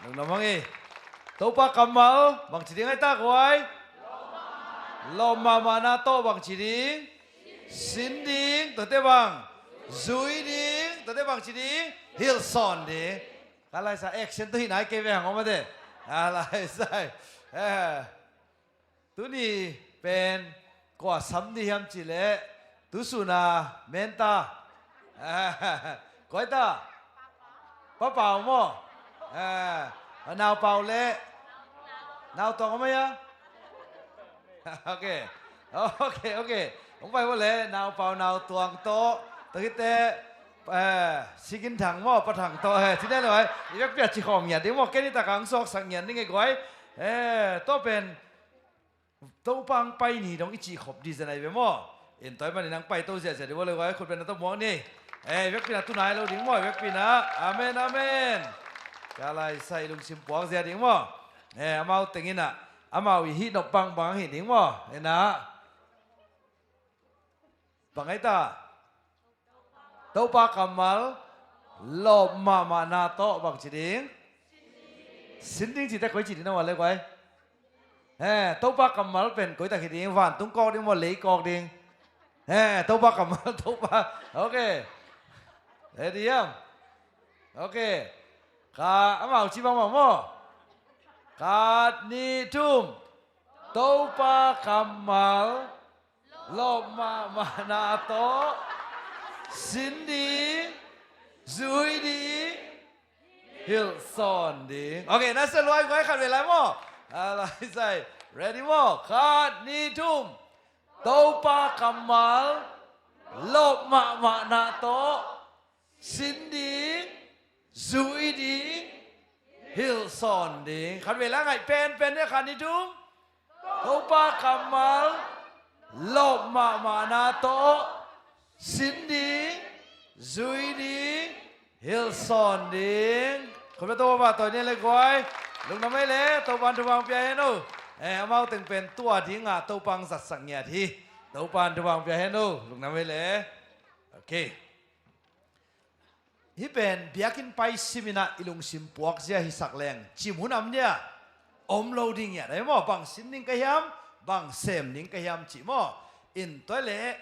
đừng nói mong gì tàu pa cầm máu bằng chỉ tiếng ai ta quay lo mà na to bằng chỉ tiếng xin tiếng tới bằng dùi tiếng tới bằng chỉ tiếng Hillson tiếng cái này sao action tôi nói cái về hàng không thế à lại sai tôi đi bên qua sắm đi ham chỉ lệ tôi xuân à men ta coi ta bao bao mò nào bao lệ nào toàn không mấy á ok không phải vô lệ nào bao nào toàn to tới cái xin kính thằng mò bắt thằng to thì đây rồi thì các việc chỉ còn nhận tiếng mò cái này ta càng sọc sang nhận những cái gói to bên tàu băng bay nhỉ đồng ý chỉ khop đi thế này về mò hiện tại mà đi năng bay tàu sẽ đi vô lệ góiคนเป็นตะมองนี่việcปีน่ะตุนายเราดิ้งมอviệcปีน่ะอาเมนอาเมนกาลายใส่ลุงชิมปวกเสียดิ้งมออามาติงิน่ะอามาวิฮินบบังหิดิ้งมอนะบังไอตาเต้าปากำมัลลบมานาโตบังจิดิ้งสินดิ้งจิตแต่ก้อยจิตนะวันเลยก้อยเต้าปากำมัลเป็นก้อยตะขิดิ้งวันตุ้งกอกดิ้งมอเลยกอกดิ้งเต้าปากำมัลเต้าปาโอเคReady không? Ok. Cả áo chỉ bằng mỏ. Cả ni tum. Tàu pa kamal. Lop ma na to. Xin đi. Dùi đi. Hillson đi. Ok, nó sẽ lôi quay khăn về lại mỏ. Lại say. Ready mỏ. Cả ni tum. Tàu pa kamal. Lop ma na to. Xin đi, dùi đi, Hillson đi. Khán về lá ngày pen đấy khán đi đúng. Tàu pa kamal, lop ma na to. Xin đi, dùi đi, Hillson đi. Không biết tàu pa tàu này lại gọi. Lúc nào mới lẽ tàu pa tàu bia hết đâu. Mau từng pen tua đi ngà tàu pa giặt sang nhà thì tàu pa tàu bia hết đâu. Lúc nào mới lẽ. Ok. Hi ben biakin pai simina ilung sim puak zia hi sak leng chim hunam nia om loading ya dai mo bang sin ning kayam bang sem ning kayam chi mo in toile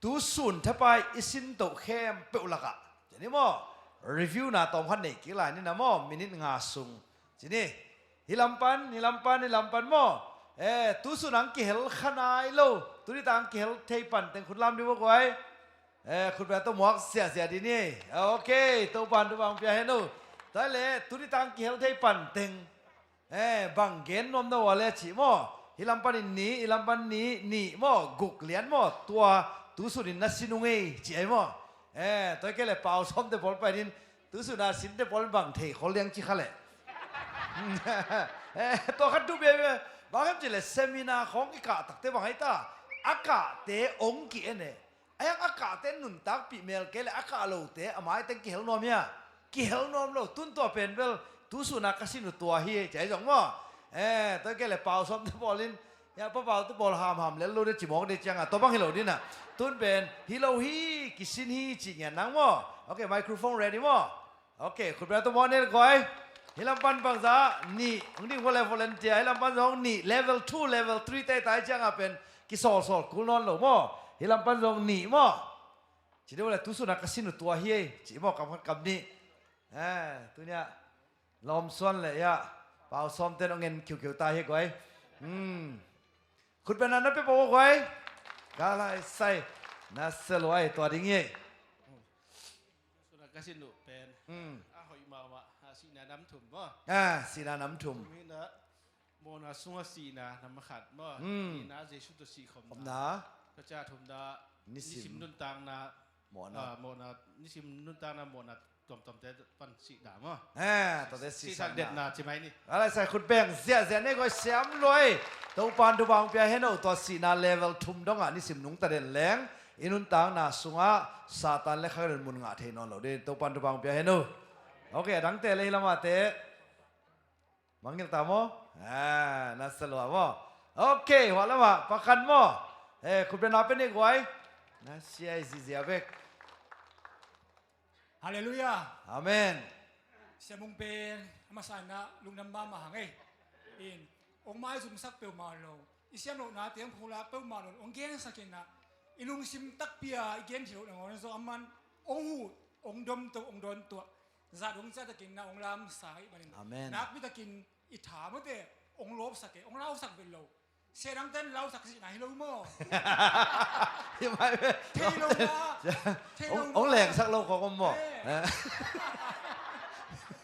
tu sun thapai isin to khem peulaka chini mo review na tom han nei ki la ni na mo minute nga sung chini hilampan mo tu sun ang ki hel khanai lo tu ri tang ki hel thei pan teng khun lam di bo koiคุณเป็นตัวหมวกเสียดีนี่โอเคตัวปันตัวบางเปียเห็นดูแต่เลยตุนิตังกิเฮลไทยปันเต็งบางเกนนมตัวเลยชิโมฮิลัมปันนี้ฮิลัมปันนี้โมกุกเลียนโมตัวตุสุดินนัสซินุงเอจีไอโมตัวแกเลยเป่าซ้อมเตะบอลไปดินตุสุนาสินเตะบอลบางเทเขาเลี้ยงจิขะเลยตัวขัดดูเบี้ยบางครั้งจีเลยเซมินาของอีกาตักเตะบางไอ้ตาอากาศเตะองกี้เนี่ยไอ้อากาศเต้นหนุนตักปีเมลเกลอากาศโลเตะอามายเต้นกิเฮลนอมเนี่ยกิเฮลนอมโลตุ้นตัวเป็นเวลตุสุนักสินุตัวเฮียใจจังวะตัวแกเลยเป่าซ้อมตัวบอลลินอย่าเป่าตัวบอลหามแล้วโลเดจิมองเดจังอ่ะตัวบังฮิโลดินะตุ้นเป็นฮิโลฮีกิสินฮีจิเงี้ยนังวะโอเคไมโครโฟน ready วะโอเคคุณเป็นตัวบอลเนี่ยก่อยฮิลัมปันปังซานี่อันนี้ว่าเลเวลเลนเทียฮิลัมปันสองนี่ level 2 level 3แต่จังอ่ะเป็นกิโซลกูนอนโลมอฮิลัมปันลงหนีมั้งจีเดียวเลยทุสุนักสินุตัวเฮียจีบอกกับนี่ตัวเนี้ยลมส่วนเลยอะเป่าซ้อมเต้นเอาเงินเขียวๆตาเฮียก้อยคุณเป็นอันนั้นไปบอกว่าก้อยกาลายใส่น่าเสลวยตัวดิ้งเงี้ยสุนัขสินุเป็นหอยมาสีน้ำถุ่มมั้งสีน้ำถุ่มนี่นะโมนาสุงสีน้ำขัดมั้งนี่นะเจสุตสีขมนะพระเจ้าทุมดานิสิมนุนตังนะโมนานิสิมนุนตังนะโมนาตอมแต่ปันสีดำตัวสีสักเด็ดนาใช่ไหมนี่อะไรใส่คุณแบงเสียนี่ก็แซมเลยตัวปานตัวบางเปียเห็นเอาตัวสีนาเลเวลทุ่มดงอ่ะนิสิมนุงตะเด่นแรงอินุนตังนะสุงะซาตันเล็กข้าเดินมุนงาเทนอนเราเดินตัวปานตัวบางเปียเห็นเอาโอเคดังเตะเลยละมาเตะมังเงินตามมั้น่าสลวะมั้งโอเคหัวละมาประกันมั้งคุณเป็นอะไรนี่ก้อยน่าเสียสิเสียเบก ฮาเลลูยาอาเมน เสียมุงเป็นมาสานะลุงน้ำบ้ามาหังเอินองไม้ซุ่มซักเปียวมาโลอีเสียมโลนาเตียงพูลาเปียวมาโลองเกนสักนะอีลุงซิมตักเปียอีเกนเถียวงอนโซอามันองหูองดมตัวองดอนตัวจัดองจะตะกินนะองลามสายบันนักมิตะกินอิถามเตองลบสักองเล่าสักเป็นโลเสียดังเต้นเล่าสักสิไหนโลมั่วยังไงเทโลมาองแหลงสักโลของหมอ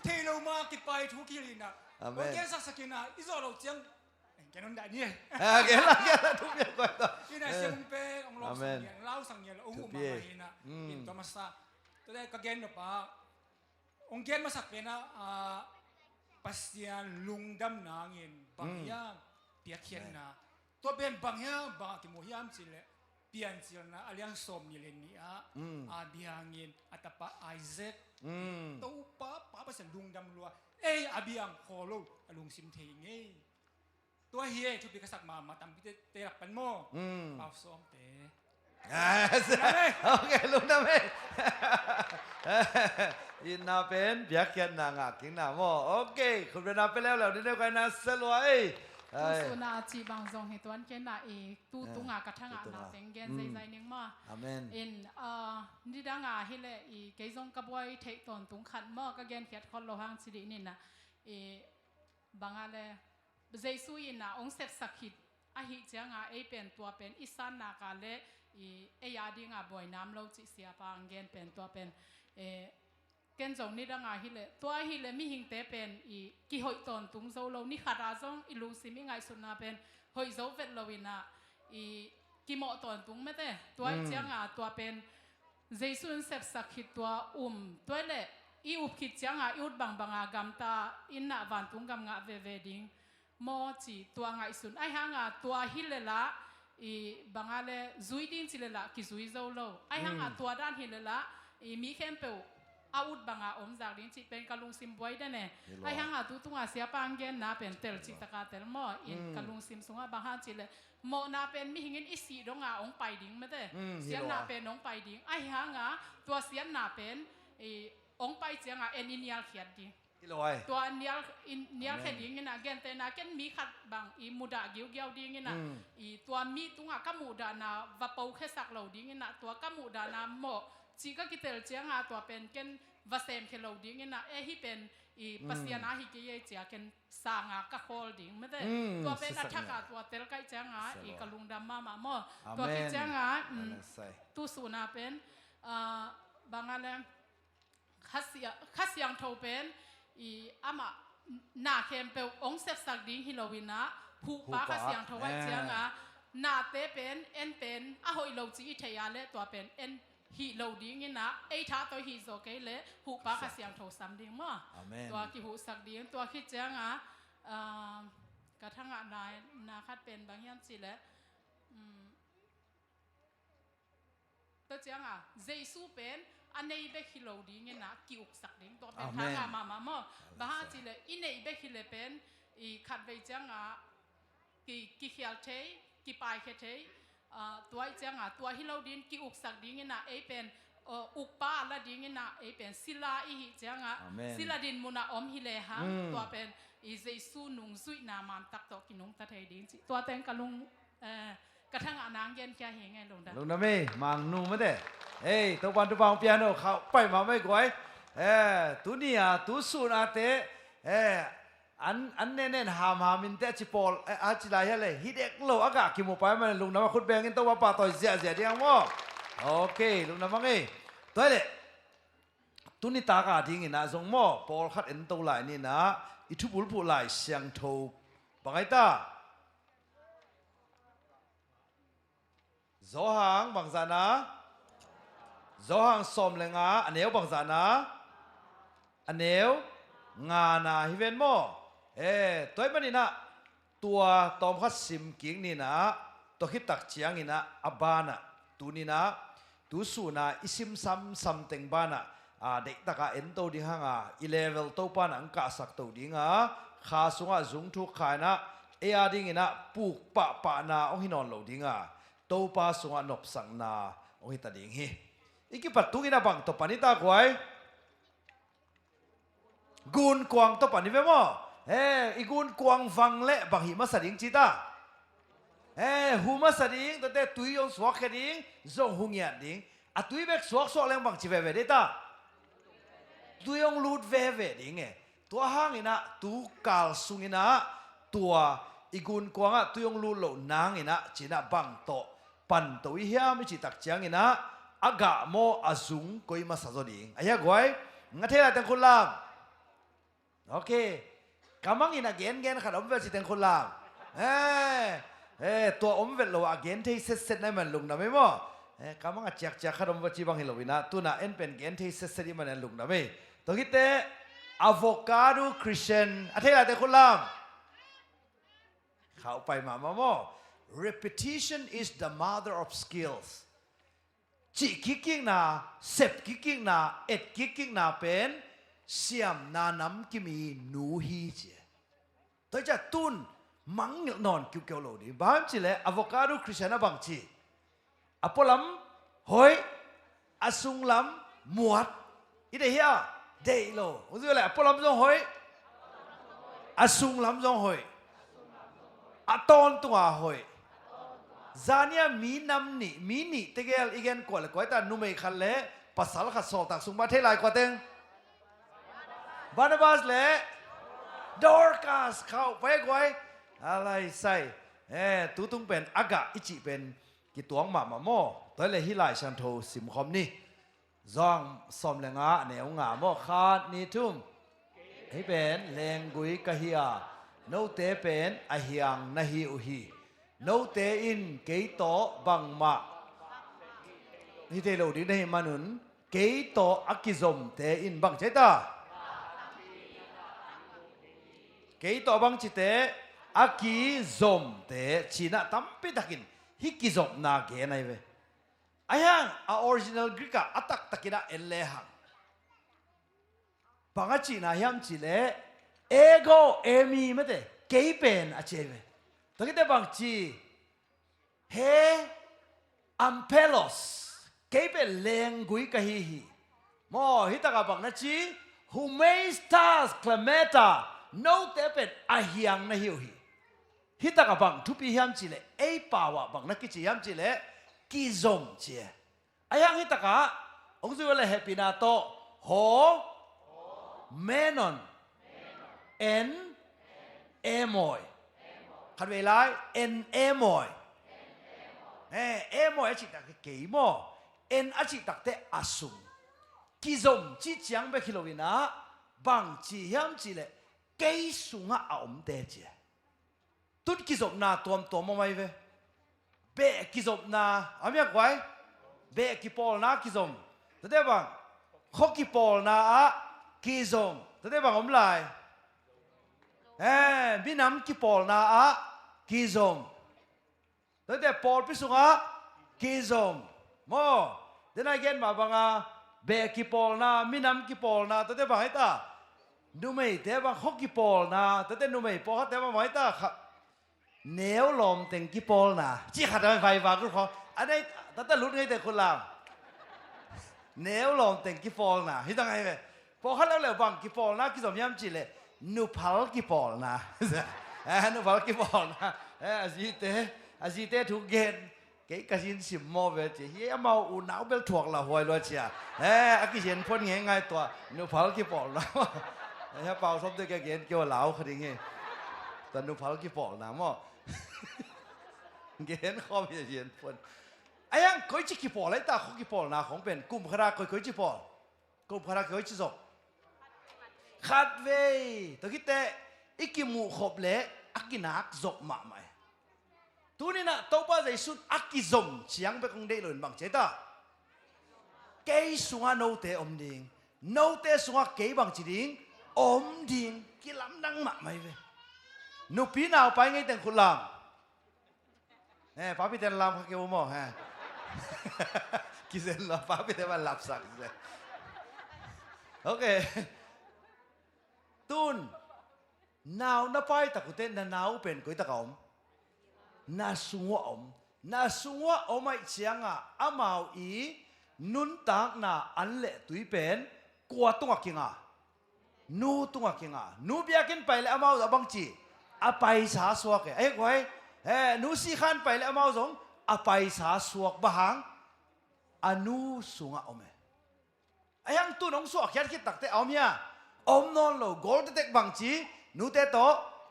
เทโลมากิไปทุกที่ลินะโอเคสักกินนะอีโซโลเจียงแกนั่นได้เนี่ยแกนั่นทุกอย่างก่อนต่อที่ไหนเสียงเป็นองลบสังเกตเล่าสังเกตองหูมาเห็นนะอินตัวมาซาตัวได้ก็เกณฑ์แบบว่าองเกณฑ์มาสักเป็นนะปัสยาลุงดำนางเงินบางยามเปียกเขียนนะตัวเป็นบางยามบางที่โมยามสิเลยเปลี่ยนสินะอะไรอย่างสมนี่เลยนี่อาเบียงเงินอัตปะไอเซกตัวป้าภาษาลุงดำรัวอาเบียงโคโลลุงซิมเทงตัวเฮียทุกปีกษัตริย์มาทำพิธีเตะหลักเป็นโม่เอาซ้อมเตะโอเคลุงนะเมยินนาเป็นเบียกยันนางอ่ะกินน้ำโม่โอเคคุณเป็นนาไปแล้วนี่เดี๋ยวกันนะสลวยสุนาจีบางทรงเหตุวันเกณฑ์น่ะตู้ตุงอ่ะกระทั่งอ่ะนาเต็งเกณฑ์ใจนึงมาอาเมนนี่ดังอ่ะฮิเลเกยงกระบวยเทคตอนตุงขัดมั่วก็เกณฑ์เขียดคนโลหังสิรินี่นะบางอะไรเจสุยินนะองเสพสักหิดหิจังอ่ะเป็นตัวเป็นอิสานนากาเลยาดีงอ่ะบ่อยน้ำเราจิเสียปางเกณฑ์เป็นตัวเป็นเกณฑ์จงนี่ดังอ่ะฮิเลตัวฮิเลมีหิงเตเป็นกี่หอยตอนตุงโซโลนี่ขาดาจงลุงซิมิไงสุนาเป็นหอยโซเวตโลวินะกี่หมอตอนตุงไม่ได้ตัวจังอ่ะตัวเป็นเจสุนเสพสักหิดตัวตัวเล่อุบขิดจังอ่ะอุดบางอ่ะกำตาอินน่ะวันตุงกำงะเวดิงโมจีตัวไงสุนไอหางอ่ะตัวฮิเลละบางอะไรจุยดิ้งจิเลละกิจุยโซโลไอหางอ่ะตัวด้านฮิเลละมีเข้มเปวอาวุธบางอ่ะจากดิ้งจิเป็นกะลุงซิมบวยได้เนี่ยไอหางอ่ะตุงอ่ะเสียปังเกนน่ะเป็นเตลจิตกาเตลโมกะลุงซิมสุงอ่ะบางฮันจิเลโมน่ะเป็นมีหิงินอิสีดงอ่ะองไปดิ้งไม่ได้เสียน่ะเป็นองไปดิ้งไอหางอ่ะตัวเสียน่ะเป็นองไปเจียงอ่ะเอ็นอินยาเขียดดิ้งตัวเนียแค่ดิ้งนะเกนเตนะเกนมีขัดบางมุดาเกี่ยวดิ้งนะตัวมีตุงอ่ะก็มุดานะวับปูแค่สักเหล่าดิ้งนะตัวก็มุดานะโมจีก็กิเตลเจียงอ่ะตัวเป็นเกนวัเซมแค่เหล่าดิ้งนะฮิเป็นปัสยานาฮิเกยเจียเกนสางอ่ะก็โคลดิ้งไม่ได้ตัวเป็นอัฐกาตัวเตลไกเจียงอ่ะกะลุงดำมาโมตัวกิเจียงอ่ะตู้สุนาเป็นบางอะไรขัสยังโทเป็นอามานาเข้มเปลองเซฟสักดิ้งฮิโลวินะผู้ป้าขัสยังโทไว้เจียงอ่ะนาเตเป็นเป็นหอยโลจีอิทยาเลตัวเป็นฮิโลดิ้งนะท้าตัวฮิโซเกเลผู้ป้าขัสยังโทซ้ำดิ้งมั้งตัวกิหูสักดิ้งตัวคิดเจียงอ่ะกระทั่งอ่ะนาคัดเป็นบางอย่างสิเลตัวเจียงอ่ะเจสูเป็นอันนี้เบคิโลดิ้งนะกิอุกสักดิ้งตัวเป็นทางอามาโมบางทีเลยอินนี้เบคิเลเป็นขัดไปจังอ่ะกิเขียลเทกิปายเทตัวจังอ่ะตัวฮิโลดิ้งกิอุกสักดิ้งนะเป็นอุกป้าละดิ้งนะเป็นศิลาอีจังอ่ะศิลาดินมุนาอมฮิเลหังตัวเป็นเจสูนุงซุยนามันตักตอกินุงตะเทดิ้งตัวแต่งกะลุงกระทั่งอ่านางเย็นแค่เห็นไงลงได้ลงนะไม่มังนูไม่ได้ตัววันตัวบางเปียโนเขาไปมาไม่ก่อยตัวนี้อ่ะตัวสูนาเตอันเน้นหามินเตจิปอลอาจิลายอะไรฮิเด็กโลอากากิโมไปมันลงน้ำคุณแบงกินตัวว่าป่าต่อยเสียเดียงมั้งโอเคลงน้ำมั้งตัวเด็กตัวนี้ตากาทิ้งนะส่งมั้งปอลขัดเอ็นตัวไหลนี่นะอิทุบุลผู้ไหลเสียงโทบางไอ้ตาZohang bangsana Zohang som lenga aneu bangsana aneu ngana hiven mo toy manina tua tom khat sim king ni na to hit tak chiang ina abana tunina tu su na isim sam teng bana dek taka ento ding hanga i level to pan ang ka sak to dinga kha sunga zung thu khaina ea ding ina puk pa na ong hinon lo dingaตัวป้าสงวนนบสังนาโอ้ยตาดิ่งฮีอีกปัดตุกินาบังตัวปานิตาควาย กุนกวางตัวปานนี้เว้ยมั้งอีกุนกวางฟังเละบางหิมาสดิงจีตาหูมาสดิงตัวเต้ตุยองสวกแค่ดิงจงหุงยันดิงตุยเบกสวกแรงบางจีเวเดตาตุยองลูดเวดิงตัวห้างอินะตูกาลสุงอินะตัวอีกุนกวางตุยองลูดโลนางอินะจีน่าบังโตปันตัวเฮียมิจิตักเจียงอินะอากาโมอาซุงก็อิมาสะจดิงอายะกวยงั้นเท่าไรแต่คนลามโอเคกำมังอินะเกณฑ์ขัดอมเวสิแต่คนลามตัวอมเวลโลอาเกณฑ์ที่เสร็จในมันลุงนะไม่มั้งกำมังอาแจกขัดอมเวจีบังฮิโลวินะตัวน่ะเอ็นเป็นเกณฑ์ที่เสร็จที่มันลุงนะไม่ตัวคิดเตะอะโวคาโดคริสเตียนเท่าไรแต่คนลามเข้าไปมามั้ง repetition is the mother of skills จีกิกิ้งนาเซปกิกิ้งนาเอ็ดกิกิ้งนาเป็นเสียมนาน้ำกิมีนูฮีเจตัวจะตุนมังนอนคิวเกี่ยวโลดีบางทีเลยอะโวคาโดคริสเตียนบางทีอะพอลำหอยอะซุงลำหมวดอีเดียเดย์โลว่าจะอะไรอะพอลำจงหอยอะซุงลำจงหอยอะตอนตัวหอยจานี่มีน้ำนี่มีนี่เตเกลอีกอันกว่าเลยกว่าแต่นุ่มอีกขันเล่ภาษาละขัดสอบตักสุงมาเท่าไรกว่าเต็งบานาบาสเล่ดอร์กัสเข้าไปกว่าอะไรใส่ตู้ตุ้งเป็นอากาอิจิเป็นกี่ตัวหมาโม่ตัวเลยฮิไลชันโทสิมคอมนี่จองสมเลงะเหนียวงาโม่ขาดนี่ทุ่มให้เป็นเลงกุยกะเฮียโนเตเป็นอหิยังนาฮิอุฮีโนเตอินเกยโตบังมานี่เทโลดีได้มานุนเกยโตอักิซอมเตอินบังเจตาเกยโตบังจิเตอักิซอมเตชีน่าตั้มไปตักินฮิกิซอมนาเกนไอเวไอ้ฮังออริจินัลกรีกอัตักตักินะเอเลฮังบังจีน่าฮัมจิเลเอโกเอมีไม่ได้เกยเป็นอาเจเวตัวที่เดบังจีเฮอัมเพลอสเกยเป็นเลงกุยกะฮีฮีมอฮิตากาบังนะจีฮูเมสตาสคลเมตาโนเตเป็นอาฮิยังนะฮิวฮีฮิตากาบังทุปีฮัมจีเลเอปาวะบังนะกิจีฮัมจีเลกิซอมจีอายังฮิตากาองค์สุวรรณเฮปินาโตโฮเมนอนเอ็นเอมอยขัดเวลาเอ็นเอมอยเอมอยจิตตักเกย์มอเอ็นจิตตักเตอาซุงกิซอมจิจังเบคิโลวินาบังจีฮัมจีเลเกย์ซุงอาอมเตจีตุดกิซอมนาตัวมไม่เวเบกิซอมนาอามีอะไรเบกิปอลนากิซอมแต่เดี๋ยวบังฮอกกิปอลนากิซอมแต่เดี๋ยวบังอมไลมีน้ำกิปอลนากิซอมแต่เดี๋ยวปอลพิสุงกิซอมโมเดี๋ยวนักเรียนมาบังเบกิปอลนามีน้ำกิปอลนาแต่เดี๋ยวบังไอ้ตาดูไม่เดี๋ยวบังฮอกกิปอลนาแต่เดี๋ยวดูไม่ปอลแต่บังไอ้ตาเนียวลมเต็งกิปอลนาจีขัดอะไรไฟฟ้าก็พออันนี้แต่แต่ลุ้นให้แต่คนลาวเนียวลมเต็งกิปอลนาที่ตั้งไงเว้ยพอเขาแล้วเลยบังกิปอลนากิซอมย้ำจีเลยนูพัลกิปอลนะนูพัลกิปอลนะอาจิเตทุกเกณฑ์เกี่ยกระชินสิมโมเวจีเฮียมาอุณาวเบลถ่วงละหัวรัวเชียอากิเห็นพ้นไงตัวนูพัลกิปอลนะเฮียเป่าซบด้วยแกเกณฑ์เกี่ยวเหลาคดีงี้แต่นูพัลกิปอลนะมั่วเกณฑ์ข้อมีเห็นพ้นไอ้ยังเคยจิกิปอลไรตาของกิปอลนะของเป็นกลุ่มคณะเคยจิปอลกลุ่มคณะเคยจิจบขัดเว้ยตะกี้เตะอีกิมูขบเละอักกินักจบมาไหมตัวนี้นะตัวป้าใจสุดอักกิจมเชียงไปคงได้เลยบางเจ้าเกยสุงาโนเตอมดิงโนเตสุงาเกยบางจีดิงอมดิงกิลำนังมาไหมเว้ยนุปีนาวไปไงแต่คุณลำป้าพี่เต้นลำเขาเกี่ยวมั้งฮะกิเซนลำป้าพี่เต้นมาหลับสักเลยโอเคตุนนาวน่าไปตะกุเตนนาวเป็นกุยตะกอมน่าสุงวอมไม่เชียงอามาอีนุนตักน่าอันเละตุยเป็นกลัวตัวกิง nu tunga kinga nu biakin pai le amau abang chi a pai sa suak ai koi nu si khan pai le amau zong a pai sa suak bahang anu sunga ome ayang tu nong suak khiat khit takte omya non lo gold tek bang chi nu te to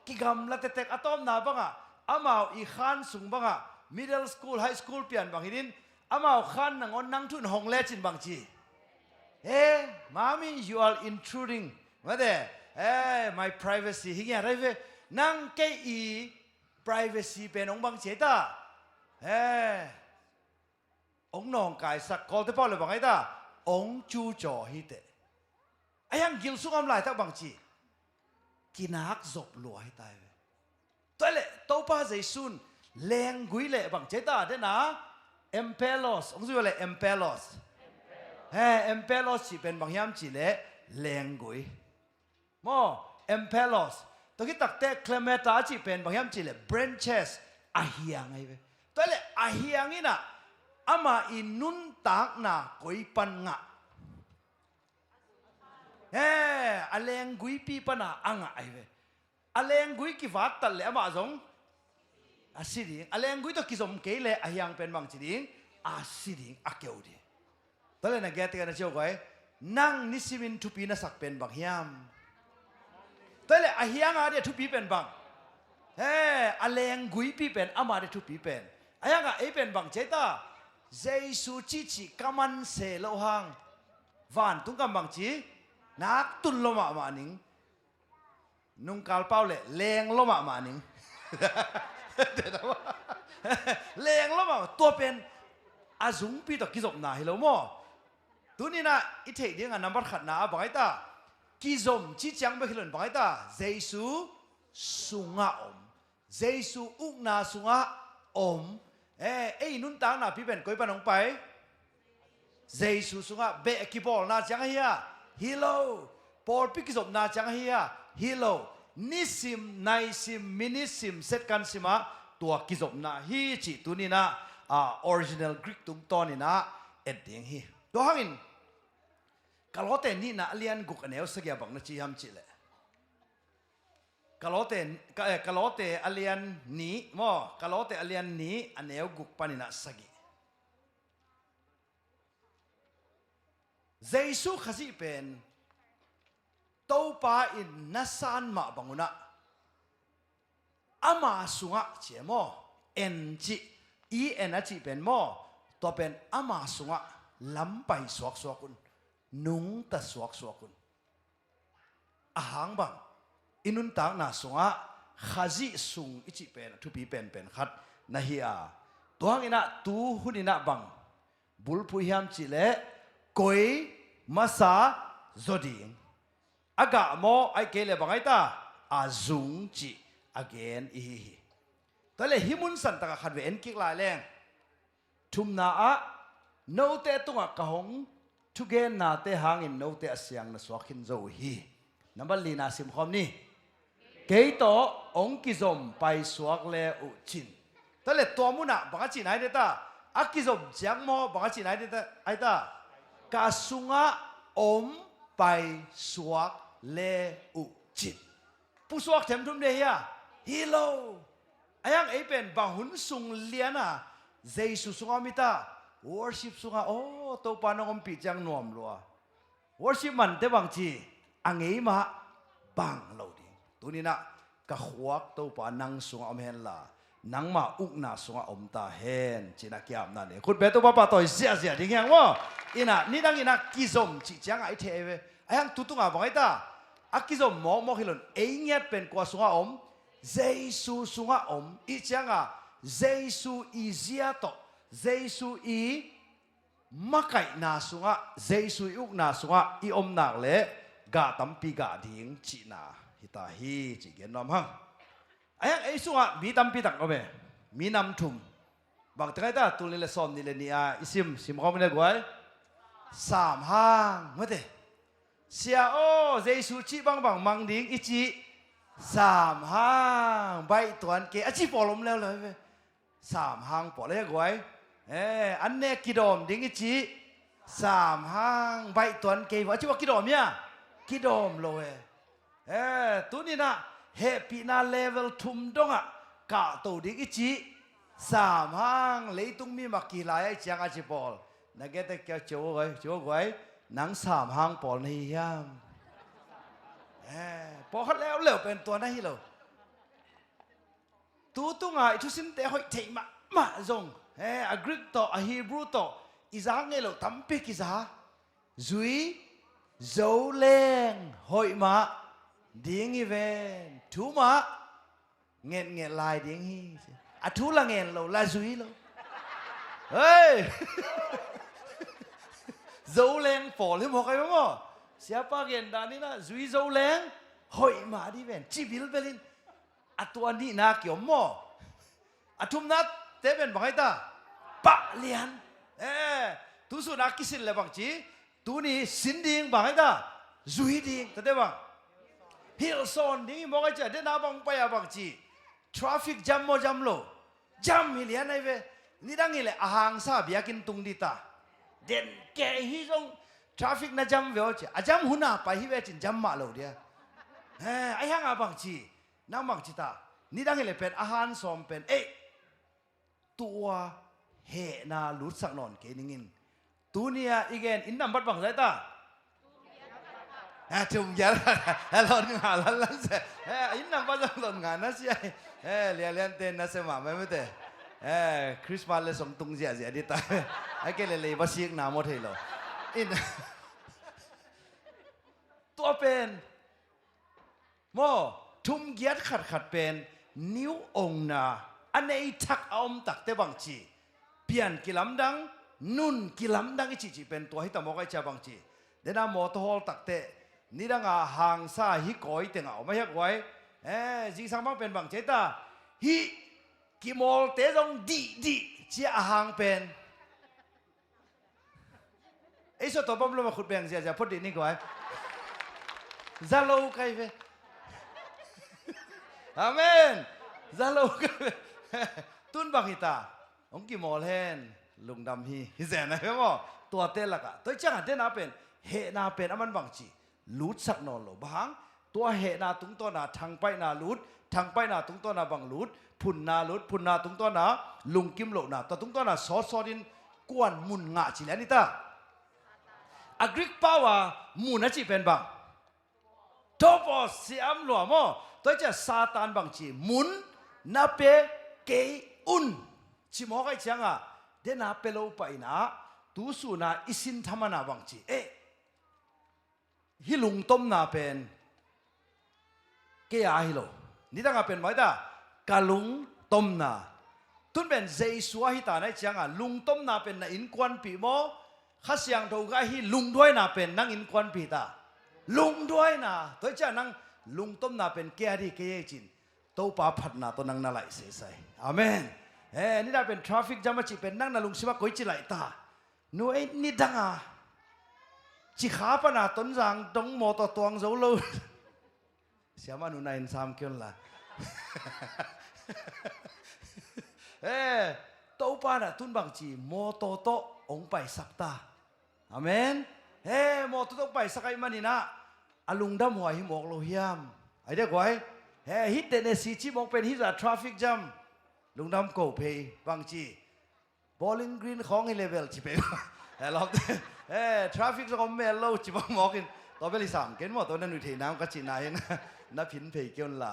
kigam la te tek atom na banga amau I khan sung banga middle school high school pian bang hidin amau khan nang nang thun hong le chin bang chi hey mommy you are intruding what there hey my privacy hi ya rai nang ke I privacy pen ong bang che ta hey ong nong kai sak kol te pa le bang ai ta ong chu cho hi te ayang gil sung am lai tak bang chi kinak zop lo hai tai ve toile to pa zai sun leng gui le bang che ta de na empelos ong zu le empelos empelos chi pen bang yam chi le leng gui mo empelos to ki tak te clemeta chi pen bang yam chi le branches ahiang ai ve toile ahiang ina ama inun tak na koi pan nga aleng gui pi pana anga ai ve aleng gui ki vat tal le ama zong asidi aleng gui to ki zom ke le ahiang pen bang chi ding asidi akeu di tole na get ka na cheu koi nang nisimin thupi na sak pen bang hiam tole ahiang a de thupi pen bang aleng gui pi pen ama de thupi pen ayanga e pen bang cheta Jesu chi chi kaman se lo hang van tung kam bang chi nak tun lo ma ning nung kal pau le leng lo ma ning leng lo ma to pen azung pi to kizop na hi lo mo tunina I thei ding a number khat na bangai ta kizom chi chang ba khilon bangai ta Jesu sunga om Jesu ukna sunga om nun tang na pi ben koi panong pai Jesu sunga be ki bol na chang hiya hello por pi ki zop na chang hiya hello nisim naisim minisim set kan sima tua ki zop na hi chi tunina original Greek tung ton ina ending hi to hangin kalote ni na alian guk aneu sagya bang na chi ham chi le kalote alian ni mo kalote alian ni aneu guk panina sagi Jesu khasi pen topa in nasan ma banguna ama sunga che mo en chi en a chi pen mo to pen ama sunga lampai suak suakun nung ta suak suakun ahang bang inun tang na sunga khazi sung ichi pen thu pi pen khat na hi a tuang ina tu hunina bang bulpu hiam chi le koi masa zoding aga mo ai kele bangai ta azung chi again hi tale himun san ta khat ve en kik la leng thumna a no te tunga kahong thugen na te hangin no te asyang na swakhin zo hi number lina sim khom ni keito ong kizom pai suak le u chin tale to muna banga chi nai de ta akizom jang mo banga chi nai de ta ai ta kasunga om pai suak le u chin pu suak them thum de ya hello ayang ei pen bahun sung liana Jesu sunga mita worship sunga to panong pi jang nom lo worship man te bang chi angei ma bang lo di tunina ka huak to pa nang sunga om hen la nang ma uk na sunga om ta hen china kiam na ne khut be to pa toy sia sia ding yang wo ina ni dang ina kizom chi chang ai the ve ayang tutunga bangai ta akizom mo hilon ei nget pen kwa sunga om Jesu sunga om I changa Jesu I ziato Jesu I makai na sunga Jesu I uk na sunga I om nak le ga tampi ga ding chi na hita hi chi gen nom hang ayang ei sunga mi tampi tak ome mi nam thum bang tangai ta tu le som ni le ni a isim sim khom ne gwai sam hang mate sia Jesu chi bang mang ding ichi sam hang bai tuan ke achi polom leo le sam hang po le gwai an ne kidom ding ichi sam hang bai tuan ke wa chi wa kidom ya kidom lo ตุนี่นะเฮปีนาเลเวลทุ่มดงอ่ะกะตัวดิกิจิสามห้างเลยตุ้งมีมากี่ลายเจียงอาจิปอลนักเก็ตเกี่ยวโจ้ไว้หนังสามห้างปอลนี่ยามพอเขาแล้วเหลวเป็นตัวนั้นฮิโลตัวตุ้งอ่ะทุสินเตะหอยเทมาจงอังกฤษต่อฮีบรูต่ออีสานเงลตั้มปีกิซาจุยโจเลงหอยมาดิ้งอีเวนทูมาเงี้ยลายดิ้งฮีอะทูละเงี้ยเราละจุยเราเฮ้ยโจเลงฟอลหรือหมอกอะไรบ้าง siapa genda ni na zui zo leng hoi ma di ven chi bil belin atua ni na kyo mo atum na te ben bangai ta pa lian tu su na kisil le bang chi tu ni sin ding bangai ta zui ding ta de bang hilson ding mo ga cha de na bang pa ya bang chi traffic jam mo jam lo jam hi lian ai ve ni dang ile ahang sa biakin tung di ta den ke hi jong traffic na jam veo chi a jam huna pa hi ve chin jam ma lo dia ai hang a bang chi na bang chi ta ni dang ile pen ahan som pen tua he na lut sak non ke ningin tunia igen in nam bat bang sai ta chum ya lon nga lan se in nam bat lon nga na si lian ten na se ma me te Christmas le som tung sia di ta ai ke le ba siek na mo thei lo inตัวเป็นโมทุ่มเกียรขัดเป็นนิ้วองนาอันนี้ทักเอาตักเตบังจีเปลี่ยนกิลำดังนุ่นกิลำดังอีจีเป็นตัวให้ตะมอกไอเจ้าบังจีเดี๋ยวน้ามอเตอร์ฮอลตักเตนี่ดังอาหางซาฮิกอยเต็งเอาไม่ยักไว้จีสังบังเป็นบังเจตาฮิกิมอลเตจงดีเจ้าอาหางเป็นไอ้ส่วนตัวปั๊มลงมาขุดแบ่งเสียจะพูดดีนี่ก่อนซาโลไกเวอาเมนซาโลไกเวตุนบังฮิตาองกิมอลเฮนลุงดำฮีฮิเซนนะเพื่อนตัวเตลักะตัวจังหันเตนาเป็นเฮนาเป็นอามันบังจีลูดสักนอนโลบางตัวเฮนาตุงตัวนาทางไปนาลูดทางไปนาตุงตัวนาบังลูดพุ่นนาลูดพุ่นนาตุงตัวนาลุงกิมโลนาตัวตุงตัวนาซอดินกวนมุนงะจีแล้วนี่ตาอังกฤษป่าวมูนจีเป็นบังทบเสียมหลวมตัวจะซาตานบังจีมุนนับเปเกอุนชิมอไกจังอ่ะเดนับเปโลไปนะตูสูนาอิสินธรรมนาบังจีฮิลุงต้มนาเป็นเกียฮิโลนี่ตั้งเป็นไว้ตากาลุงต้มนาตุนเป็นเจสัวฮิตาในจังอ่ะลุงต้มนาเป็นนาอินควันปีโมข้าเสียงถูกไอ้ฮิลุงด้วยนาเป็นนั่งอินควันปีตาลุงด้วยนะตัวจะนั่งลุงต้มนาเป็นเกียร์ที่เกียร์จินตัวป่าผัดนาตัวนั่งนาไหลเสียใส่อาเมนนี่ได้เป็นทราฟิกจำมาจีเป็นนั่งนาลุงสิว่าก้อยจีไหลตาหนูไอ้นี่ดังอ่ะจีขาปนาต้นจางตรงมอตัวตวงโจโลเสียมาหนูนายสามเกี่ยวละตัวป่าน่ะตุนบางจีมอตัวโตองไปสักตาอาเมนมอตัวโตไปสักไอ้มันนี่นะอลุงดำหัวหิมอกโลหิมไอ้เด็กไว้ฮิตเดนซีจีมองเป็นฮิตอะทราฟิกจัมลุงดำโกเพย์บางจีบอลลิงกรีนของเลเวลจีเป็นลองทราฟิกของเมลโลจีบมองกินตัวเบลิสามเกินหมดตัวนั้นวิธีน้ำก็จีนายนับพินเพย์เกี่ยวละ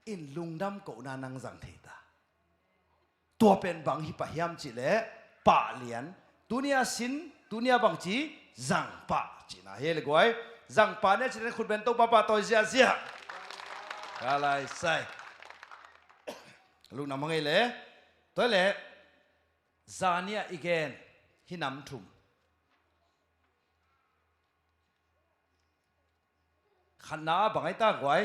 อินลุงดำโกนานังสังเทตาตัวเป็นบางฮิปะยามจีเล่ปะเลียนตุเนียสินตุเนียบางจีจังปะจีน่าเฮลิกไว้จังปะเนี่ยจีนั้นคุณเป็นตัวปะตัวเสียอะไรใส่ลุงนำมังไงเล่ตัวเล่ซาเนียอีกเอนฮินำทุ่มขันน้าบางไอ้ตาไว้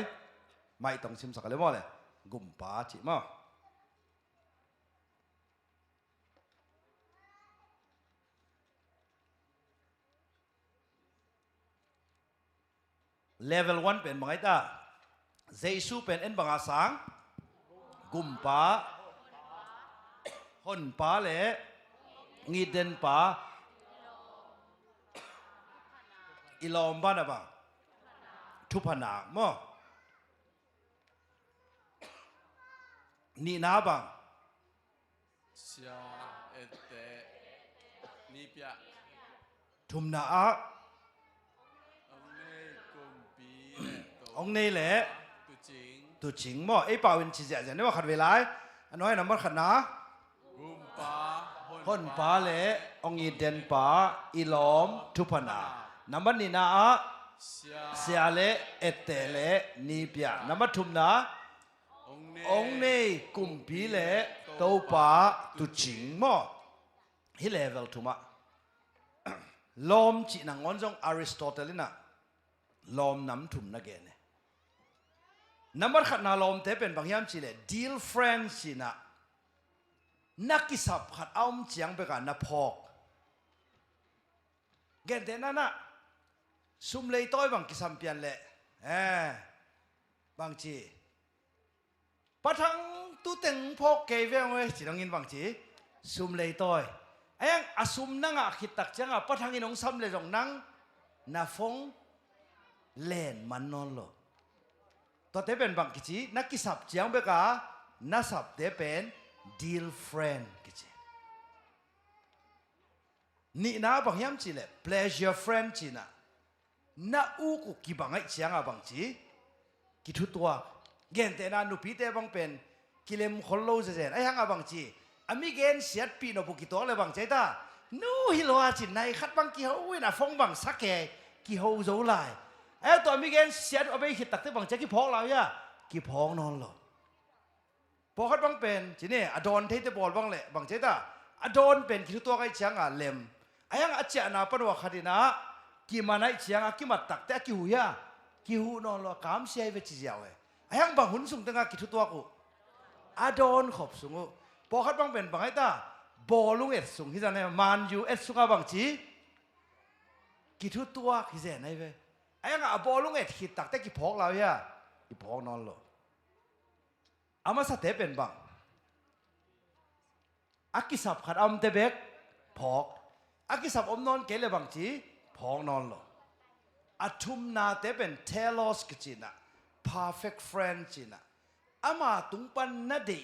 ไม่ต้องชิมสักเลยมั้งเลยกุมปาจีมั้งlevel 1เป็นบางไอ้ตาเจสูเป็นเอ็นบางอาสังกุมปาคนปาเล่งีเดนปาอิลอมบ้านอะบัง ทุพนาโมนี่นาบัง Sia ete nipia ทุมนาอะ ông này cùng bí องนี่แหละ tu chính ตุจิงโมไอ้ป่าวินชิเจจะเนี่ยว่าขัดเวลาอันน้อยน้ำมันขัดนะ gum pa พ้นป่าเละองอีเดนป่าอีหลอมทุพนาน้ำมันนี่นาอะ sia เสียเละเอเตเละนี่เปียน้ำมันทุมนา องนี่กุมพีเละเต้าป่าตุจิงโมฮิเลเวลทุมะลอมจีนังอนจงอริสโตเตลินะลอมน้ำทุมนักเกณฑ์น้ำมันขัดนาลอมเทเป็นบางยามจีเลดีลเฟรนด์จีนะนักกิสับขัดเอามเจียงไปกันนับพอกเกณฑ์เดนั่นนะซุ่มเลยต้อยบางกิสัมเปียนเละบางจีปะทังตู้เต็งพอกเกยเวงเว้ยจีนังอินบางจีซุ่มเลยต้อยไอ้ยังอาซุ่มนั่งอ่ะคิดตักจังอ่ะปะทังอินองซ้ำเลยจงนั่งนาฟงเล่นมันนอนโลตัวเตเป็นบางกิจนักกิสับเจียงเบกานักสับเตเป็น deal friend กิจนี่นะบางยามจีเลย pleasure friend จีนะน้าอูกุกิบังไอเจียงอ่ะบางจีกิทุตัวเกณฑ์แต่นานุปีเตบังเป็นกิเลมคนโลเจนไอ้ยังอ่ะบางจีอามิเกนเสียดปีนบุกิตัวเลยบางใจตานู่ฮิโลอาจินในขัดบางกิเขาอุ้ยน่ะฟงบางสักแกกิเขาโจไลไอ้ตัวมิเกนเสียดเอาไปขิดตักที่บางใจกี่พองเราเนี่ยกี่พองนอนหรอพอขัดบางเป็นจีนี่อดอนเทตบอลบางเละบางใจตาอดอนเป็นกิตัวไอ้เชียงอ่ะเลมไอ้ยังอาจจะน่าปนว่าขัดินะกี่มันไอ้เชียงอ่ะกี่มาตักแต่กี่หูยะกี่หูนอนหรอกามเสียไปจีเจ้าเอ้ไอ้ยังบางหุ่นสูงตั้งกี่ตัวกูอดอนขบสูงพอขัดบางเป็นบางไอ้ตาบอลลุงเอ็ดสูงที่จะเนี่ยมันอยู่เอ็ดสุกาบางจีกี่ตัวที่จะไหนเว้ยไอ้ยังอ่ะบอลลุงเอ็ดขิดตักแต่กี่พอกเราเนี่ยกี่พอกนอนหรออามาสเตเป็นบางอากิสับขัดอมเตเบกพอกอากิสับอมนอนเกลบางจีพอกนอนหรออาทุมนาเตเป็นเทลอสกจีนะ perfect friend จีนะอามาตุงปันนาดี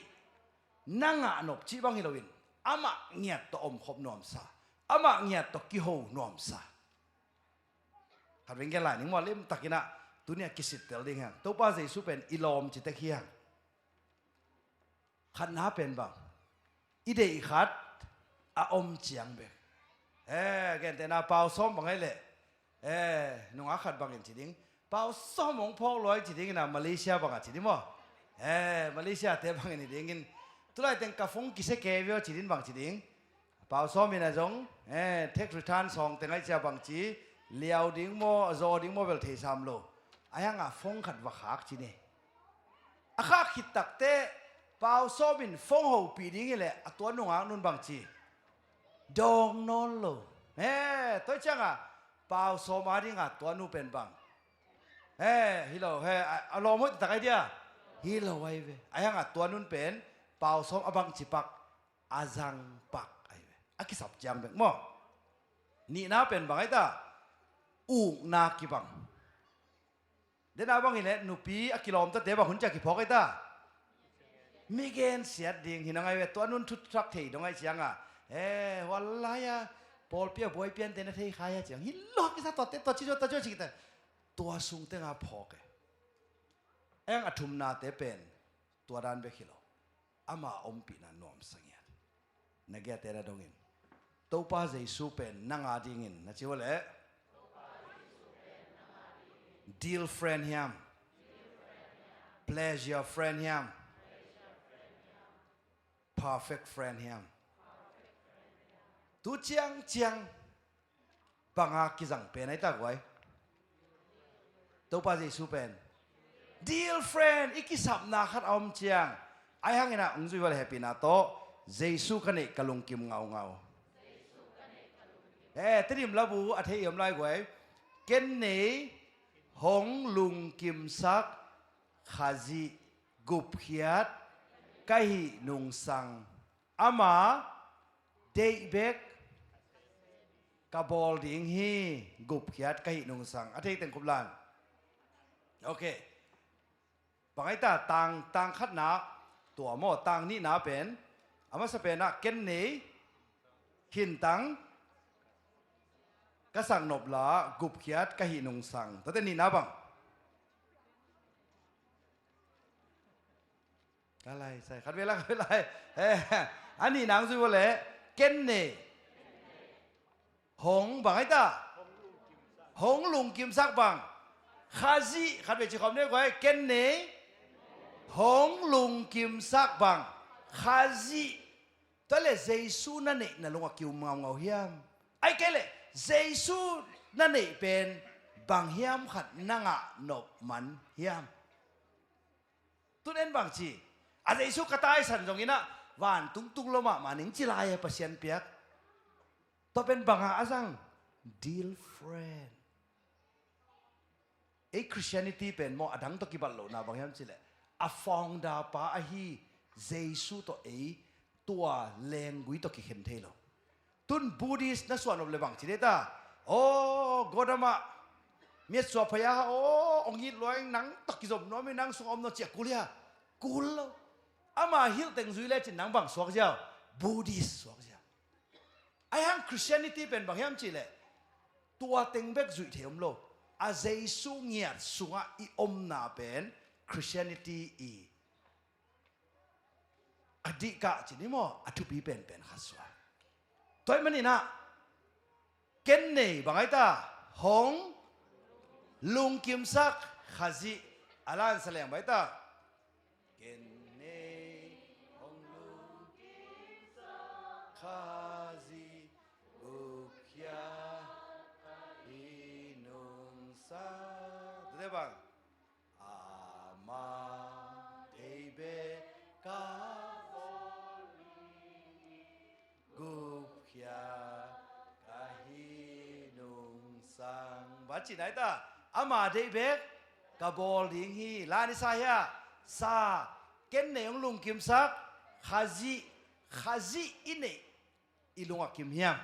นั่งอ่ะนบจีบังฮิโลวินอามาเงียบต่ออมขบนอมซาอามาเงียบต่อกิโฮนอมซาขัดเป็นแกหลายนึงว่าเล่มตักกินะตัวเนี้ยกิสิตเตลดิ้งฮะตัวป้าเจสุเป็นอิลอมจิตตะเคียงขัดน้าเป็นบ้างอีเดอีขัดอาอมเจียงเบกแกนแต่นาเปล่าซ้อมบางไงเลยนุ่งอาขัดบางอย่างจิดิ้งเปล่าซ้อมมองพอกลอยจิดิ้งนะมาเลเซียบางอ่ะจิดิ้งมั้งมาเลเซียเตะบางอย่างนี้ดิ้งกินตัวไรแต่งกาฟงกิเสเกวิโอจิดิ้งบางจิดิ้งเปล่าซ้อมมีนะจงเทคริทานสองแต่งไอ้เจ้าบางจีเลี้ยวดิ้งโมโซดิ้งโมเวลเทสามโลไอ้ยังอ่ะฟงขัดว่าขากจีนี่อาขากขิดตักเตะเปล่าซ้อมบินฟงหูปีดิ้งนี่แหละตัวนุ่งอ่ะนุ่นบางจีดองนอนโลตัวจังอ่ะเปล่าซ้อมมาดิ้งอ่ะตัวนุ่นเป็นบางฮิโลอารมณ์มันตักไอเดียฮิโลไว้เว้ยไอ้ยังอ่ะตัวนุ่นเป็นเปล่าซ้อมอบังจิปักอาจังปักไอ้เว้ยอากิสับจำเป็นมั้งนี่น่าเป็นบางไอ้ตาอูนากิบังเดี๋ยวน่าบางอีเล่นุปีอากิลอมตะเตะบางหุ่นจักกิพอกไอ้ตามีเกณฑ์เสียดิ่งหินังไงเว้ยตัวนุ่นทุกทักเทดงไอ้เสียงอ่ะวันไรอ่ะพอเปียบวยเปียนเตนเทขายเสียงฮิโลกิสับตัวเตะตัวชิโจตัวชิกิตตัวสูงเต็งอาพอกเอ็งอาทุมนาเตเป็นตัวด้านเบคิโลอามาอมปีนันนอมสังเกตนักเกตเตระดงอินตัวป้าเจสุเป็นนังอาดิงินนะชิวะเล่ deal friend ฮิม pleasure friend ฮิม perfect friend ฮิมตัวเจียงเจียงบังอากิจังเป็นไอ้ตากไว้ตัวป้าเจสุเป็น deal friend อีกิสับนาขัดอมเจียงไอ้ฮังอินะอุ้งจุยว่าแฮปปี้นาโตเจสุกันเอกกะลุงกิมเงาเงาตริมระบุอธิยมไล่ไว้เกณฑ์นี้หงลุงกิมซักขาจิกุบเขียดไก่นุงสังอามาเดย์เบกกะบอลดิ่งฮีกุบเขียดไก่นุงสังอธิเต็งกุบลาน โอเคบางไอ้ตาต่างขัดหนาตัวหม้อต่างนี่หนาเป็นอามาสเปนะเกนนี่หินตังก็สั่งนบละกุบเขียดก็หินุงสั่งแต่นี่นะบังอะไรใส่ขัดเวลาอันนี้นางสุวรรณเกนนี่หงบางไอ้ตาหงลุงกิมซักบังคาซีขัดเวทีคอมเนี่ยก็ไอ้เกนนี่หงลุงกิมซักบังคาซีตัวเล่เจสูนั่นเองนั่นลุงว่าคิวมังเอาเฮียมไอ้เกล่เจสูนั่นเองเป็นบางเฮียมขัดนั่งอ่ะนบมันเฮียมตัวเล่นบางทีอาเจสูกระต่ายสันตรงนี้นะวันตุ้งลงมาหนิงจิลายเปอร์เซ็นต์เปียกตัวเป็นบางอาจัง deal friend ไอ้ Christianity เป็นมออดังตะกี้บัลโลนะบางเฮียมจิเลอาฟองดาป้าไอ้ฮีเจสูตัวไอ้ตัวแรงกุยตัวกิเห็นเทโลตุนบูดิสนั่นส่วนofเลบังทีเดต้าโอ้กอดมาเมียสวพยาโอ้องยิดลอยนังตะกิจมน้อยไม่นังสงอมนอเจียกุเลียกุลอามาฮิลเต็งซุยเล่จินังบังสวกเจ้าบูดิสสวกเจ้าไอ้ฮังคริสเตียนิตี้เป็นบางอย่างจีเลตัวเต็งเบกซุยเทียมโลอาเจสูเงียดสุงะอีอมนาเป็นคริสเตียนิตี้อีอดีตกะจีนี่มออทุบีเป็นขัสวาตัวมันนี่นะเกนเน่บางไอ้ตาหงลุงกิมซักขจีอาลานแสลงไว้ตาเกนเน่หงลุงกิมซักขจีอุกยาอินุงซาตัวเด็กบังอามาเดเบกากุบเขียกาฮินุงสังบัดจีไหนตาอามาเดเบกกาบอลดิงฮีลานิสายาซาเกนเนยงลุงกิมซักขจีอินเนอีลุงอากิมเฮียม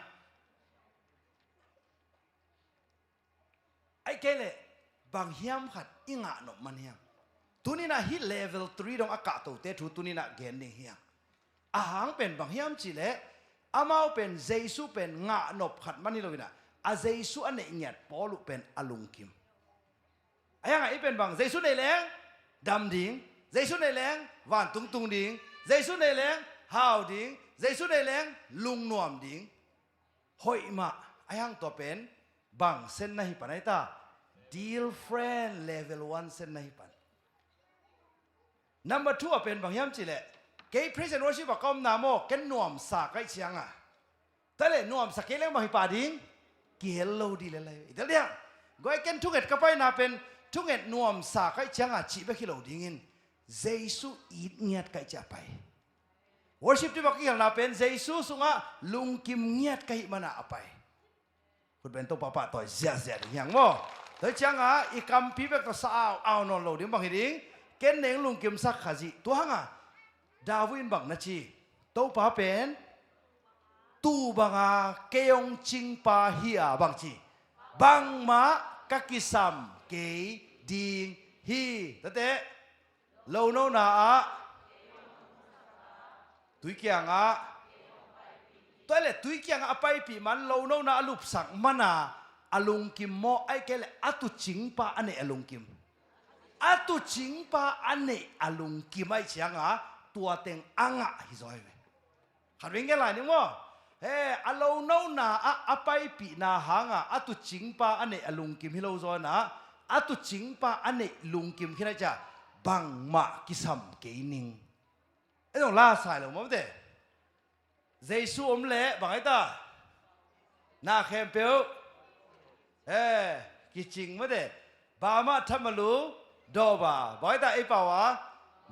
ไอ้เกล่บางเฮียมขัดอิงะนกมันเฮียมตุนี่นะฮิเลเวล3ดงอากาศตัวเตะตุนี่นะเกนเนเฮียอาหางเป็นบางเฮียมจีเลอามาเป็นเจสุเป็นงะนบขัดมันนี่เลยนะอาเจสุอันนี้เงียดปอลุเป็นอลุงกิมไอ้ยังไงเป็นบางเจสุในแรงดำดิ่งเจสุในแรงวานตุงดิ่งเจสุในแรงฮาวดิ่งเจสุในแรงลุงนวมดิ่งหอยมาไอ้ยังตัวเป็นบางเส้นในปันไอ้ตา deal friend level 1เส้นในปัน number 2เป็นบางเฮียมจีเลเกย์ present worship บอกก็นาโมเกนนวมสักไอ้เชียงอ่ะแต่เลยนวมสักเกลี้ยงมาให้ป่าดิ้งเกลโลดีเลยเดี๋ยวเนี้ยก็ไอ้เกนทุกเอ็ดก็ไปนาเป็นทุกเอ็ดนวมสักไอ้เชียงอ่ะจีบไปกิโลดิ้งินเจสุอีดเงียดไก่จะไป worship ที่บอกกี่นาเป็นเจสุสุงะลุงกิมเงียดไก่มันอ่ะไปคุณเป็นตัวป้าป้าต่อยเสียอย่างมั้งแต่เชียงอ่ะอีกำปีเบกตัวสาวเอานอนโลดิ้งบางทีดิ้งเกนเองลุงกิมสักขจีตัวหังอ่ะดาวินบังนะจีตัวป้าเป็นตูบังอาเกยงจิงปาเฮียบังจีบังมากักกิซัมเกยดิงฮีแต่เตะโลโนนาอะตุยเกียงอะตัวเล็ตุยเกียงอะไปปีมันโลโนนาลุบสักมันอะอลุงกิมโมไอเกลอะตุจิงปาอันเนอลุงกิมอะตุจิงปาอันเนอลุงกิมไอเชียงอะตัวเต็งอ่างอะฮิซอยเวขัดวิ่งกันหลายนึงว่าเฮ้อโลโนนาอะไปปีนาหางอะตุจิงปาอันเนอลุงกิมฮิโลโซนะอะตุจิงปาอันเนลุงกิมคิดอะไรจ้ะบังมากิซัมเกนิงไอ้ตรงล่าสายหรอมั้งเด้เจสุอมเล่บังไอ้ตานาเข้มเปียวกิจริงมั้งเด้บามาทำมาลูดอบาบังไอ้ตาไอ้ป่าวะ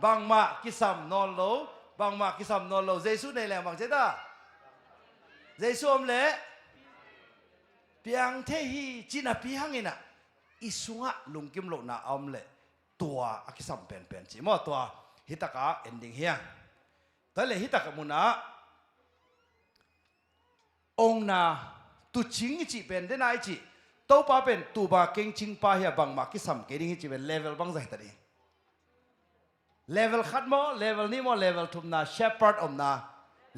บังมากิซัมนอนโลบังมากิซัมนอนโลเจสุในแหล่งบังเจตาเจสุอมเล่เปียงเทฮีจีน่าปีหังอินะอิสุงะลุงกิมโลนาอมเล่ตัวอากิซัมเป็นจีมอตัวฮิตากะเอนดิ้งเฮียแต่เลยฮิตากะมุนะองนาตุจิงจีเป็นได้ไหนจี โต้ป้าเป็นตูบาเก่งชิงป้าเฮียบังมากิสัมเกดิ้งที่เป็นเลเวลบังใจตัดนี้เลเวลขัดโมเลเวลนี้โมเลเวลทุ่มนาเชฟปัร์ดอมนา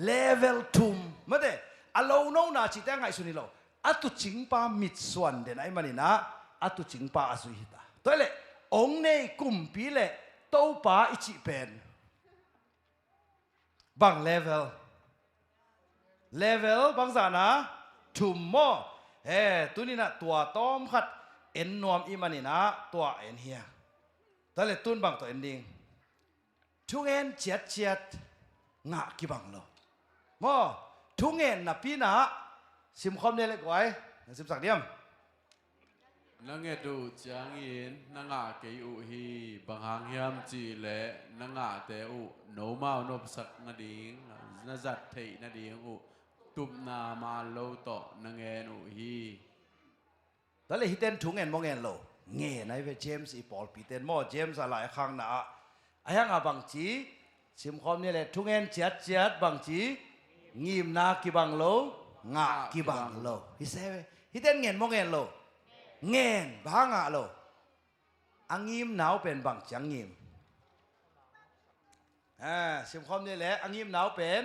เลเวลทุ่มไม่ได้อโลโนนาจิตยังไงสุนิโลอัตุจิงป้ามิดส่วนเด่นไอ้มันนี่นะอัตุจิงป้าอสุหิตาตัวเล่องในกุมปีเล่โต้ป้าอิจิเป็นบางเลเวลบางสานะทุ่มโมตัวนี้นะตัวต้อมขัดเอ็นนวมอีมันนี่นะตัวเอ็นเฮียตัวเล่ตุนบางตัวเอ็นดิ้งทุกเอ็นเจียดงะกี่บังโลโมทุกเอ็นนับปีนะซิมคอมเนี่ยเล็กไว้ซิมสักเดียมนังเงดูจางอินนังอาเกยอุฮีบางหางยามจีเละนังอาเตอุโนมาวโนบสักนาดิงนาจัดเทนาดิงอุตุบนามาโลโตนังเงนอุฮีตอนเลยฮิตเต้นทุกเอ็นมองเอ็นโลเงี้ยนายเวเจมส์อีปอลปีเต้นโมเจมส์อะไรข้างหน้าไอ้ยังอ่ะบางจีซิมคอมเนี่ยแหละทุกเอ็นเจียดบางจีงีมนากี่บังโลงะกี่บังโลฮิเซเวฮิตเต้นเงี้ยมองเอ็นโลเงี้ยบางอ่ะโลอังงีมหนาวเป็นบางจังงีมซิมคอมเนี่ยแหละอังงีมหนาวเป็น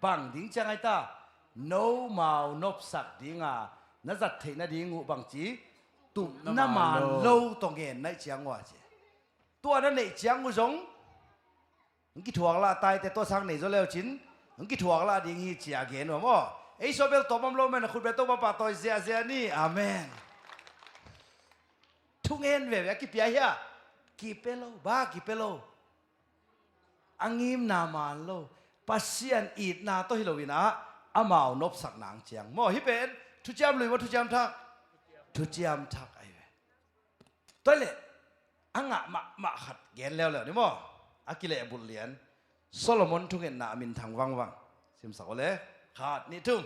บางดิ้งจังไงตาโนมาว นบสักดิ้งอ่ะน่าจะเทน่าดิ้งงูบางจีตุ่มน้ำมาโลตรงเงี้ยในเชียงว่าเจตัวนั้นในเชียงงูสงมึงกี่ถั่วละตายแต่ตัวสังในจะเลี้ยวจินมึงกี่ถั่วละดิ้งฮีเจียเกนว่ามั้งไอ้โซเบลตัวมันโลมันคุณเบลตัวมาปาตัวเสียนี่อาเมนทุกเงินเว้ยกี่ปีเฮียกี่เปโลบ้ากี่เปโลอังยิมนามาโลปัสเซียนอีดนาโตฮิโลวินะอามาวนบสักนางเจียงโมฮิเป็นทุจามลุยว่าทุจามทักไอ้เว้ยตัวเล่อังะมาขัดเกนแล้วนี่มั้งอากิเลบุลเลียนโซโลมอนทุกเงินนามินทางวังซิมสักเลยขาดนี่ทุ่ง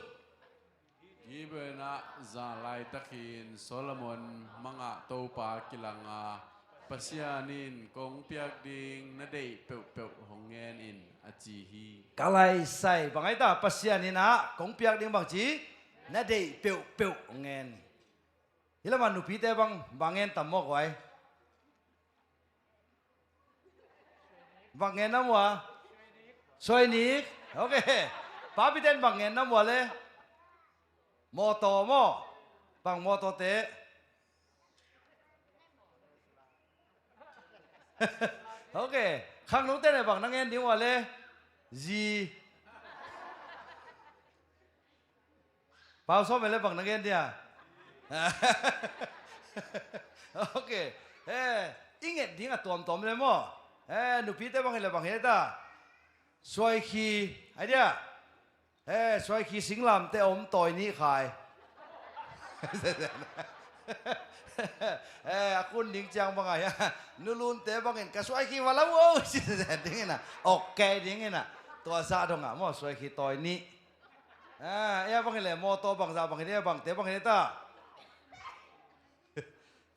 ยีเบนะจาไลตะคินโซโลมอนมังอะโตปากิลังอาปัสยานินกงเปียกดิงนาเดยเปียวหงเงินอินอาจีฮีกาไลใส่บางไอ้ตาปัสยานินะกงเปียกดิงบางจีนาเดยเปียวหงเงินฮิลามันนุปีเตบางเงินตั้มมอกไว้บางเงินน้ำวะช่วยนิกโอเคป้าพี่เต้นบางเงินน้ำวะเลยมอตอบางมอตเตะโอเคข้างนู้นเต้นบางนังเงินดีกว่าเลยจีป้าซ้อมไปเลยบางนังเงินเดียโอเคอิงเงินดิ้งอ่ะตัวมเลยมั้งหนูพี่เต้บางเห็นบางเห็นตาสวยขี้ไอเดียสวยขี้สิงลำแต่อมต่อยนี่ขายคุณดิ้งจังบางไงนูรุนแต่บางเห็นก็สวยขี้มาแล้วโอ้ยดิ้งไงนะโอเคดิ้งไงนะตัวซาตรงอ่ะมั่วสวยขี้ต่อยนี่บางเห็นเลยมอตัวบางซาบางเห็นบางเตะบางเห็นตา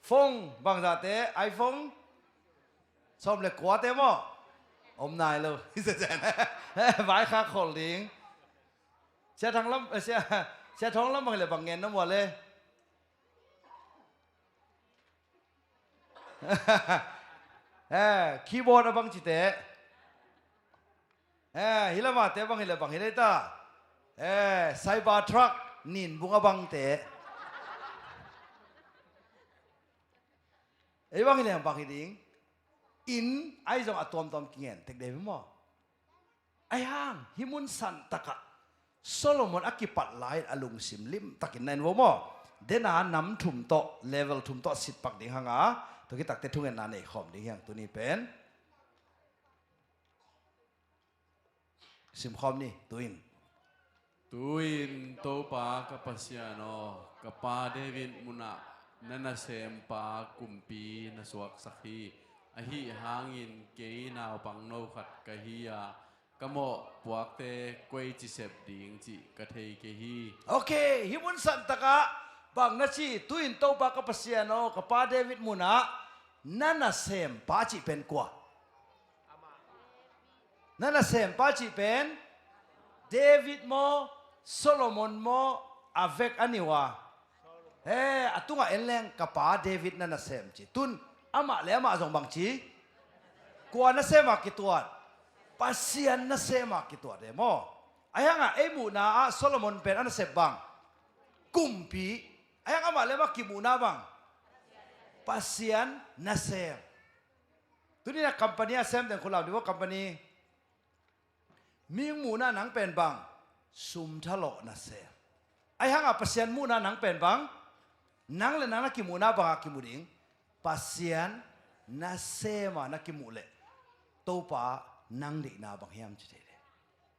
ฟงบางซาเตะไอฟงชอบเลยกว่าเตะมั่วอมนายเลยไว้ข้าขอลิงเสียทางล้ำเสียท้องล้ำบางเลยบางเงินน้ำหมดเลยคีย์บอร์ดบางจิตเตะฮิลามาเตะบางฮิลาบางฮิลาตาไซบาร์ทรัคนินบุงบางเตะบางฮิลาบางฮิลิงอินไอ้จงอัตวมตอมเกียนเด็กเดวิมอไอ้ห่างฮิมุนสันตะกะโซโลมอนอักกิปัดไลน์อลุงสิมลิมตักินนันวมอเดนานำถุมโตเลเวลถุมโตสิบปักดิ่งหางตัวที่ตักเตทุ่งเงินนานเอกขอมดิ่งยังตัวนี้เป็นสิมคอมนี่ตัวอินโตปากับปัสยาโนกับปาเดวินมุนะนันเซมปากุมปีนสวกสักฮีอหิหางินเกยนาวปังโนขัดกะฮียากะโมปวกเตกวยจิเสบดิ่งจิกะเทเกฮีโอเคฮิมุนสันตะกะบางนาชีตุอินโตปากับปัสยาโนกับปาเดวิดมุนะนั่นเซมปาจิเป็นกว่านั่นเซมปาจิเป็นเดวิดโมโซโลมอนโมอเวกอันนี้วะ เฮ้อตุงอ่ะเอ็นแรงกับป้าเดวิดนั่นน่ะเซมจีตุนอามาเลยอามาส่งบางจีกวนน่ะเซมากี่ตัวปัสยันน่ะเซมากี่ตัวเดโมไอ้ยังอ่ะไอ้มูนาอ่ะโซโลมอนเป็นอันน่ะเซบังกุมพีไอ้ยังอามาเลยมากี่มูนาบังปัสยันน่ะเซมตุนี่นะคัมพานีเซมแต่คนเราดูว่าคัมพานีมีมูนาหนังเป็นบังซุมทะเลาะน่ะเซมไอ้ยังอ่ะปัสยันมูนาหนังเป็นบังนังเลยนังนักกิมูนาบังกิมูดิงปัสยันนาเซมานักกิมูเลตัวป้านังดีนาบังเฮียมจุดเดีย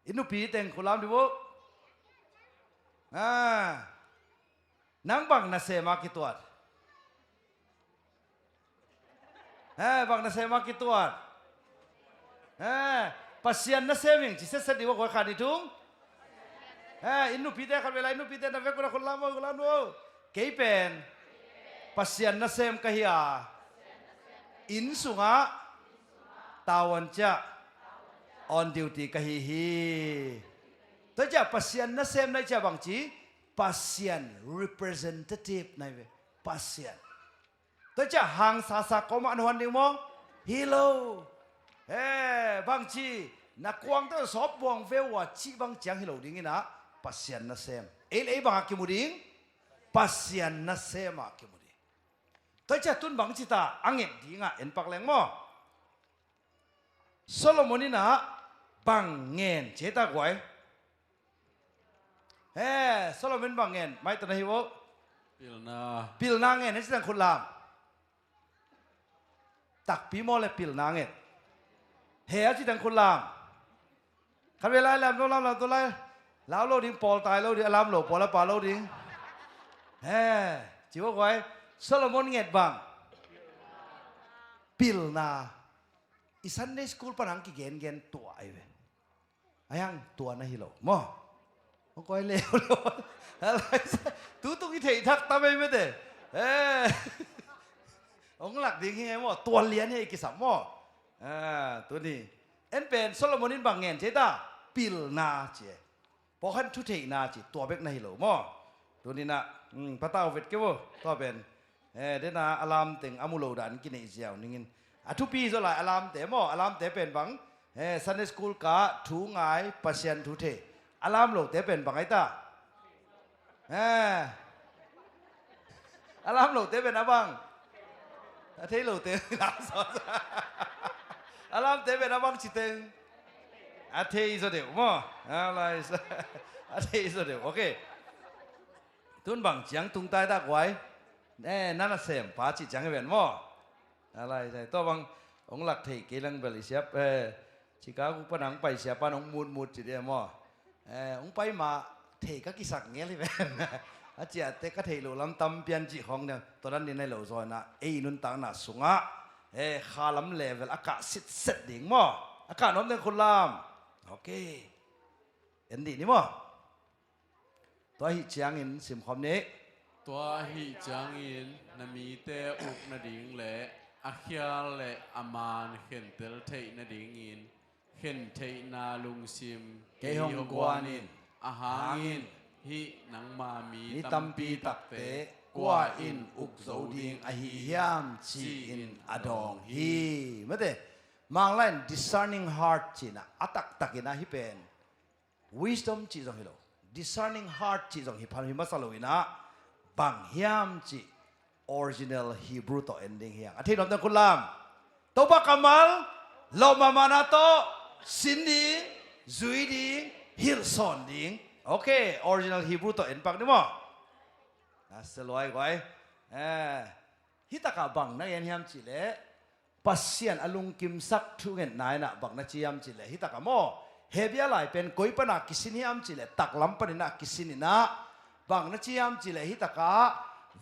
อินุปีเต็งคนลามดิบุนังบังนาเซมากี่ตัวบังนาเซมากี่ตัวปัสยันนาเซมิงจิเสสดีว่าคนขาดนิทุงอินุปีเต็งขันเวลาอินุปีเต็งนับเวกุระคนลามคนลามดูเกี่ยเป็นปัสยันนาเซมกะฮิอาอินสุงะตาวันจะ on duty กะฮิฮิตัวจะปัสยันนาเซมในจะบางจีปัสยัน representative ในเวปัสยันตัวจะหางสาสะกอมันวันเดียวมั้งฮิโลบางจีนักกวางตัวสอบบวงเววว่าจีบางจังฮิโลดิ้งนะปัสยันนาเซมบางกิมุดิ้งปัสยันนาเซมากิมุดิ้งตัวจะตุนบางจีตาอังเงินดิ้งอ่ะเอ็นปักแรงมั้งโซโลมอนี่นะบังเงินเจตากไว้โซโลมอนบังเงินไม่ตัวไหนวะปิลนาเงินนี่สิ่งคนลามตักปีโมเลยปิลนาเงินเฮียสิ่งคนลามขันเวลาลามตัวลามตัวไรแล้วโลดิ้งปอลตายโลดิ้งลามโลปอลแล้วปาโลดิ้งจิ๋วไว้โซโลมอนเงินบังปิลนาอีสันในสกูลปนังกี่เกณฑ์ตัวไอ้เว้ยไอ้ยังตัวนั่นฮิโลมั้งมันก็ไอ้เลวอะไรตุ้งอีเถียทักตาไม่ได้องหลักดิ้งยังไงมั้งตัวเลี้ยนให้กี่สัมมั้งตัวนี้เอ็นเป็นโซโลมอนินบางเงินเจต้าปิลนาเจพอขันทุเทียนาเจตัวเบกนั่นฮิโลมั้งตัวนี้นะพระเต้าเวทเกี่ยวตัวเป็นเดน่าอารามถึงอามุโลดันกินไอเจียวนี่ทุกปีส่วนใหญ่อารามเตะมั้งอารามเตะเป็นบังซันเดย์สคูลกะถูงไงปัสยันทุเทอารามโลเตะเป็นบังไอ้ตาอารามโลเตะเป็นอะไรบังเทโลเตะลามสอนอารามเตะเป็นอะไรบังชิเตงเทอิสเดียวมั้งอะไรเทอิสเดียวโอเคตุนบังเจียงตุงใต้ตากไว้นั่นน่ะเสียมป้าจิจังเป็นมั้งอะไรใช่ตัวบางองหลักเทกิลังเบลิเซียบชิคากุปนังไปเสียปานองมูดจีเดียมั้งองไปมาเทก็กิสักเงี้ยเลยเป็นอาจจะเตก็เทโลลำตำเปียนจีของเนี่ยตอนนั้นในโลซอยนะนุนตังน่ะสุงะขาลำเลเวลอากาศเสร็จดิ่งมั้งอากาศน้อมเดินคนลามโอเคเอ็นดีนี่มั้งตัวหิจางอินสิมคอมนี้ตัวหิจางอินนามีเตอุกนาดิ่งเละอาเคียเละอามานเข็นเตลเทนาดิ่งอินเข็นเทนาลุงซิมเกฮงกวานินอาหางอินฮินังมามีตัมปีตักเตกว่าอินอุกโซดิงอหิยามชีอินอดองฮีไม่ได้มังเล่น discerning heart จีน่ะอัตักตักินะฮิเป็น wisdom จีจงฮิโล discerning heart จีจงฮิพันฮิมัสโลวินะบังฮิยามจี original Hebrew ตัว ending เฮียอาทิตย์น้องเต็มคุณลามตัวบักกัมมัลโลมามานาโตสินดิงซุยดิงฮิลซอนดิงโอเค original Hebrew ตัว end ปักนี่มั้งน่าสลวยกว่าฮิตากับบังนักเรียนฮิยามจีเล่ปัสยันอลุงกิมซักทุเงินนายนะบักนักจียามจีเล่ฮิตากับโมเฮียอะไรเป็นกุยปนักกิสินฮิยามจีเล่ตักลำปนินักกิสินนะบังนักจียามจีเล่ฮิตากับ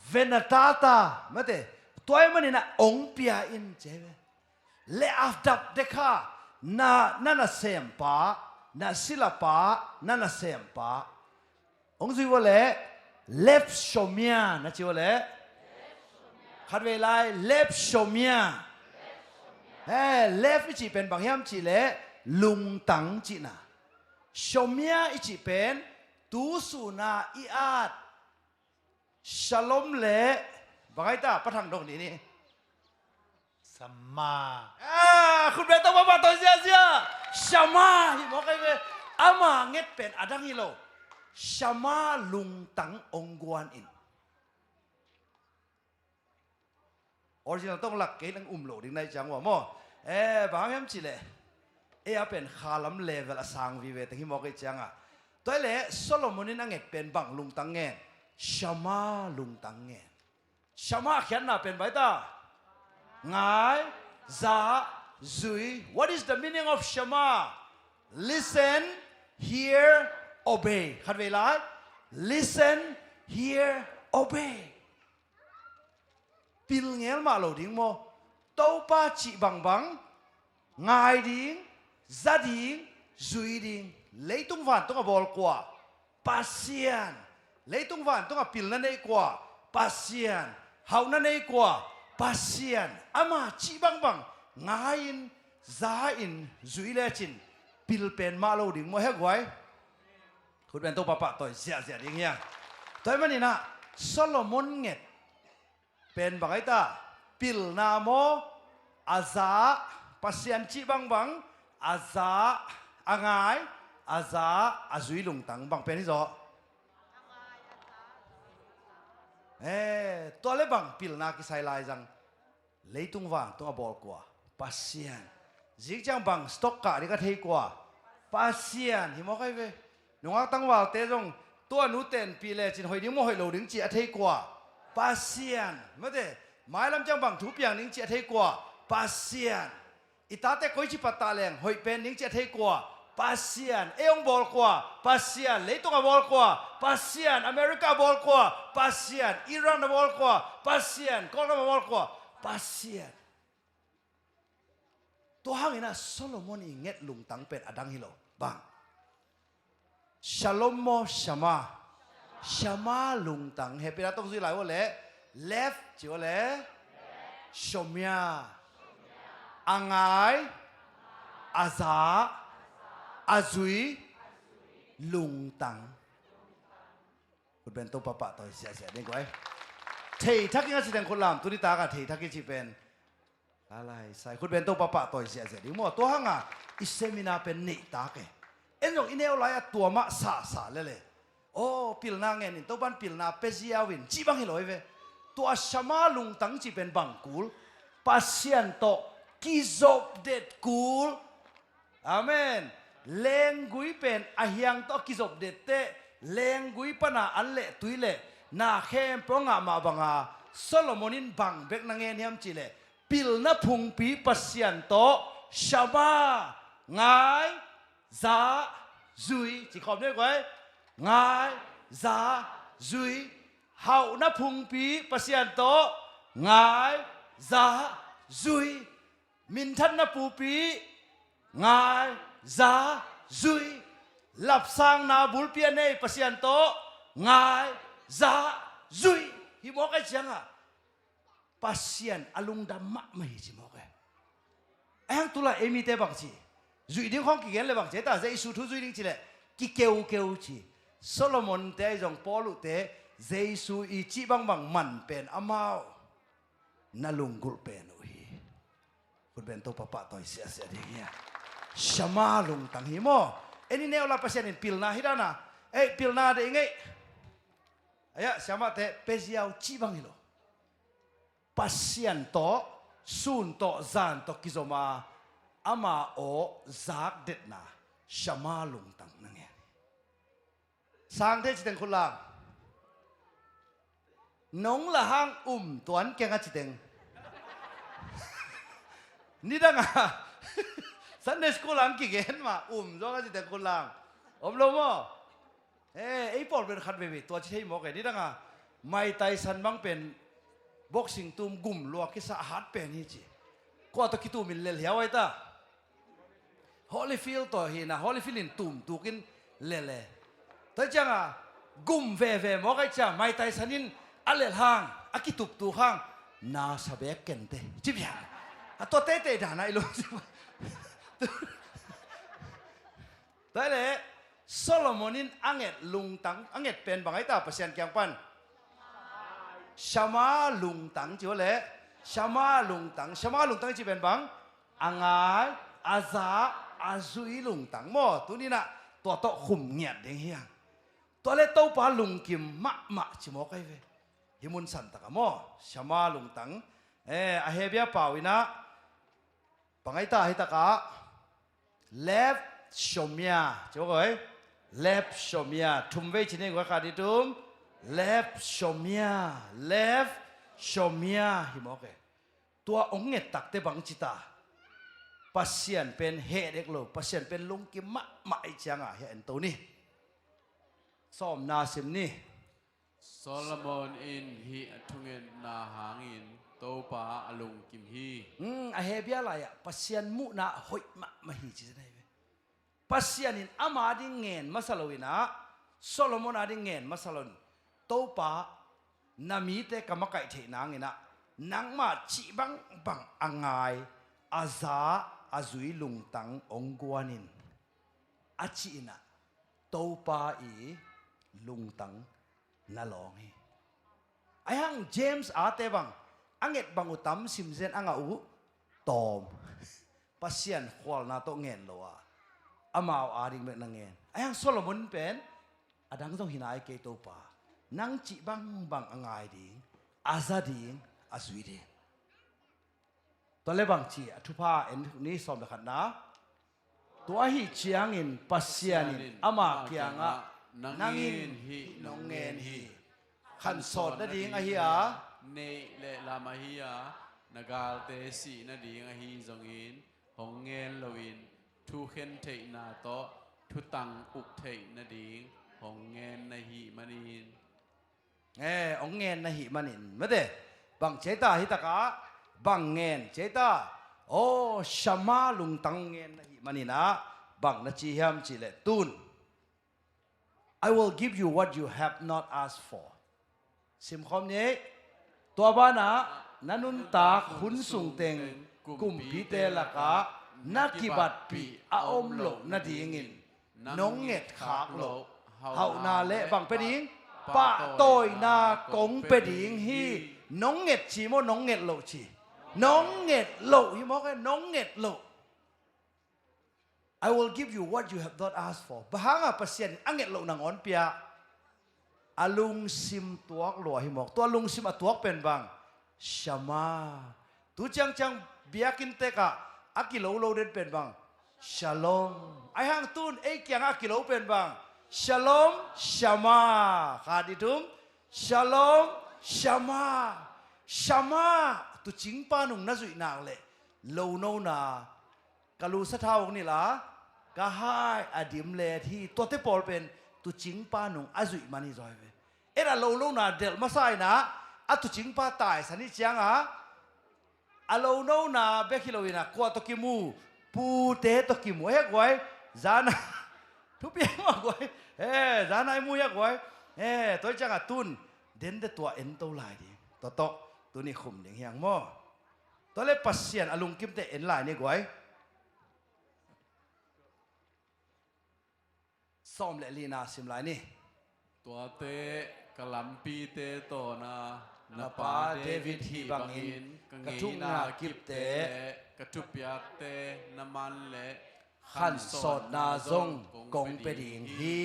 เวนตาตาไม่ได้ตัวมันนี่นะองเปียอินเจเวเลอัฟดับเด็กานั่นเซมปานั่นศิลปะนั่นเซมปาองค์สิวะเล่เลฟชอมียนั่นสิวะเล่ขัดเวลาเลฟชอมียเลฟจีเป็นบางยามจีเล่ลุงตังจีน่ะชอมียจีเป็นตูสุนาอีอาด Shalom เละบังไงตาประทังตรงนี้นี่ สัมมา คุณเป็นตัวบ้าตัวเสียเสียชามาฮิมอกไอ้เวอามาเงียเป็นอดังฮิโลชามาลุงตังองกวนอินออริจินัลต้องหลักเกณฑ์อุ้มโหลดิ้งในจังหวะมั่วบางอย่างจีเลยเป็นคาลัมเลเวลสังวิเวตั้งฮิมอกไอ้จังตัวเล่โซโลมอนินังเงียเป็นบังลุงตังเงียชามาลุงตังเงียชามาเขียนน่ะเป็นใบตาNgai, za, zui. What is the meaning of Shema? Listen, hear, obey. Khát về lại. Listen, hear, obey. Pil ngel ma lo ding mo. Tau pa chi bang bang. Ngai ding, za ding, zui ding. Lấy tung van tung a bol qua. Pasian. Lấy tung van tung a pil na nei qua. Pasian. Hau na nei qua. Pasian, ama chi bang bang, ngain, zain, zuilechin, pilpen malo ding mo hegwai. Khut ben to papa toy sia sia ding ya. Toy manina Solomon nget pen bangai ta pil na mo aza pasian chi bang bang aza angai aza azui lung tang bang pen zo. Tôi lấy bằng pil na cái sai lai rằng lấy tung vàng tung bol qua pasian dĩ chẳng bằng stock cả đi cái thấy qua pasian thì mọi cái về nó tăng vào tế rong tôi nút tiền pil lệ chỉ hồi đứng một hồi lầu đứng chỉ thấy qua pasian mới thế mai làm chẳng bằng thú piang đứng chỉ thấy qua pasian itate coi chỉ bắt ta leng hồi pen đứng chỉ thấy qua Pasian, Eong ball qua, Pasian, Leitung ball qua, Pasian, America ball qua, Pasian, Iran ball qua, Pasian, Korea ball qua, Pasian. Tuhan ina Solomon inget lung tang pen adang hilo, bang. Shalom mo shama, shama lung tang. Happy na tong zui lai wo le, left chỉ wo le, shomya, angai, aza. Azui lung tang.คุณเป็นตัวปะปะตัวเสียเสียนี่กูไอ้เททักยังสิเดงคนลามตัวนี้ตากะเททักยังจีเป็นอะไรใส่คุณเป็นตัวปะปะตัวเสียเสียนี่มั่วตัวห้างอ่ะอิเซมินาเป็นนี่ตากะเอ็นยกอินเอลไลอะตัวมะสาสาเลยโอ้ปิลนางเงินตัวบ้านปิลนาเปซิอาวินจีบังฮิโลเวตัวชามาลุงตังจีเป็นบังกูลปัสเซียนโตกิซอบเด็ดกูลอาเมนเลงกุยเป็นอาเฮียงตอกิจบเด็ดเตเลงกุยปนาอันเละตุยเละนาเข้มปรองอามาบังอาโซโลมอนินบังเบกนางเงียมจิเล่ปิลนาพุงปีปัสยันโตชามาไงซาซุยจีขอบด้วยไว้ไงซาซุยเฮานาพุงปีปัสยันโตไงซาซุยมินทันนาปูปีไงza zui lap sang na bulpian nei pasian to ngai za zui hi mo kai changa pasian alung da ma mai chi mo kai ang tula emi te bang chi zui ding khong ki gen le bang che ta zai su thu zui ding chi le ki keu keu chi Solomon te jong polu te Jesu i chi bang bang man pen amao nalung gul pen ui kun ben to papa toy sia sia ding ya Shama lung tang himo. Ini ne olah pasien in pilna hidana. Pilna de ingai. Aya siapa te peziau cibang hilo. Pasien to sun to zan to kizoma ama o zak detna. Shama lung tang nange. Sang te chiteng kulang. Nong lahang tuan kenga chiteng. Nidanga. Sunday school ang kigen ma zo ka jite kulang lo mo ei por ben khat bebe to chei mo ke ni danga mai tai san bang pen boxing tum gum lo ki sa hat pen hi chi ko to kitu min lel hiawai ta Holyfield to hi na Holyfield in tum tukin lele to changa gum ve mo ka cha mai tai sanin alel hang akitup tu hang na sabek kente chi bia to te da na ilo Tại lẽ Solomonin anget lung tang anget pen bangai ta pasien kyang pan ชามาลุงตังจิวเล่ชามาลุงตังจีเป็นบังอ่างไงอาซาอาซุยลุงตังโมตัวนี้นะตัวโตขุมเงียดเด้งเฮียงตัวเล็กโตปาลุงกิมมะจิโมกไอเวฮิมุนสันตะกะโมชามาลุงตังอาเฮเบียป่าวินะปังไอตาฮิตะกะ left ชมยาจิโมกไอ left ชมยาทุ่มเวชินีกว่าขาดิทุ่ม left ชมยา left ชมยาฮิโมกไอตัวองเงตักเตบังจิตาปัสเซียนเป็นเฮเด็กโลปัสเซียนเป็นลุงกิมมะไอจังอ่ะเห็นตัวนี้ซ้อมนาซิมนี่ Solomon in hi athungen na hangin to pa alung kim hi อาเฮเบียอะไรอ่ะปัสเซียนมุนาหอยมาฮีจิได้ไหมปัสเซียนินอามาดิเงินมาสลวินะโซโลมอนอาดิเงินมาสลนโตปานามีเตกมะไก่เทนางเงินะนางมาจีบังอ่างไงอาซาอาซุยลุงตังองกวานินอาจีนะโตปาอีลุงตังนาลองฮีไอ้ฮังเจมส์อาเตบังอังเอ็ดบังอุตัมซิมเซนอังอูตอมปัสเซียนขวลนาโตเงินโลอาอามาวอาดิงเมนเงินไอ้ฮังโซโลมอนเป็นอดังต้องหินไอเกโตปานังจีบังอังไงดิงอาซาดิงอาซุยดิงตัวเล็กบางทีทุพาเอ็นนี้สอมเด็กนะตัวหิเชียงอินปัสเซียนินอามาเกียงะนังอินฮินงเงินฮิขันสอดนั่นดิงอะฮิอาเนเลลามาฮิยานากาลเตสีนาดิงอะฮิจงอินหงเงินลวินทุเข็นเทนาโตทุตังอุกเทนาดิงหงเงินนาฮิมานินองเงินนาฮิมานินไม่ได้บางเจตาฮิตากะบางเงินเจตาโอ้ชามาลุงตังเงินนาฮิมานินะบางนาจีฮัมจิเลตุน I will give you what you have not asked for สิมคอมนี้ตัวบ้านะนันุนตาขุนสุงเต็งกุมพิเตละกะนักกิบัดปีอาอมโลนาดีงินน้องเง็ดขากโลเฮานาเละบังเป็ดิงปะโตยนากงเป็ดิงฮีน้องเง็ดชีโมน้องเง็ดโลชีน้องเง็ดโลฮิโมกะน้องเง็ดโล I will give you what you have not asked for บางอ่ะเปอร์เซ็นต์อังเง็ดโลนางอนเปียอาลุงซิมตัวกลัวฮิโมกตัวลุงซิมอตัวเป็นบังชามาตุจังเบียกินเตกะอากิโลโลเดนเป็นบังชาลอมไอฮังตุนไอเกียงอากิโลเป็นบังชาลอมชามาขาดิทุมชาลอมชามาตุจิงปานุงนาจุยนางเล่โลโนนากาลูสะท้าวนี่ล่ะกะไฮอดิมเลที่ตัวเตปอลเป็นตุจิงปานุงอาจุยมันนี่จอยเวเอ็ดโลโนนาเดลมาไซนะอะตุจิงปาตายสันนิจังอ่ะอะโลโนนาเบคิโลวินะกัวตกิมูปูเตตกิมูเฮ้กไว้จานะทุบยังว่าไว้จานะไอมูยักไว้ตัวจังอ่ะตุนเด่นแต่ตัวเอ็นตัวลายดิตัวนี้ขุมอย่างเฮียงมั่วตัวเล็กปัสเซียนอลุงกิมเตเอ็นลายนี่ไว้ซ้อมเลลีนาซิมลายนี่ตัวเตกะลัมปีเตโตนานาปาเดวิดฮีบังอินกะทุ่งนากิบเตกะทุปยักเตนามันเลขันสดนาซงกงเปดิงฮี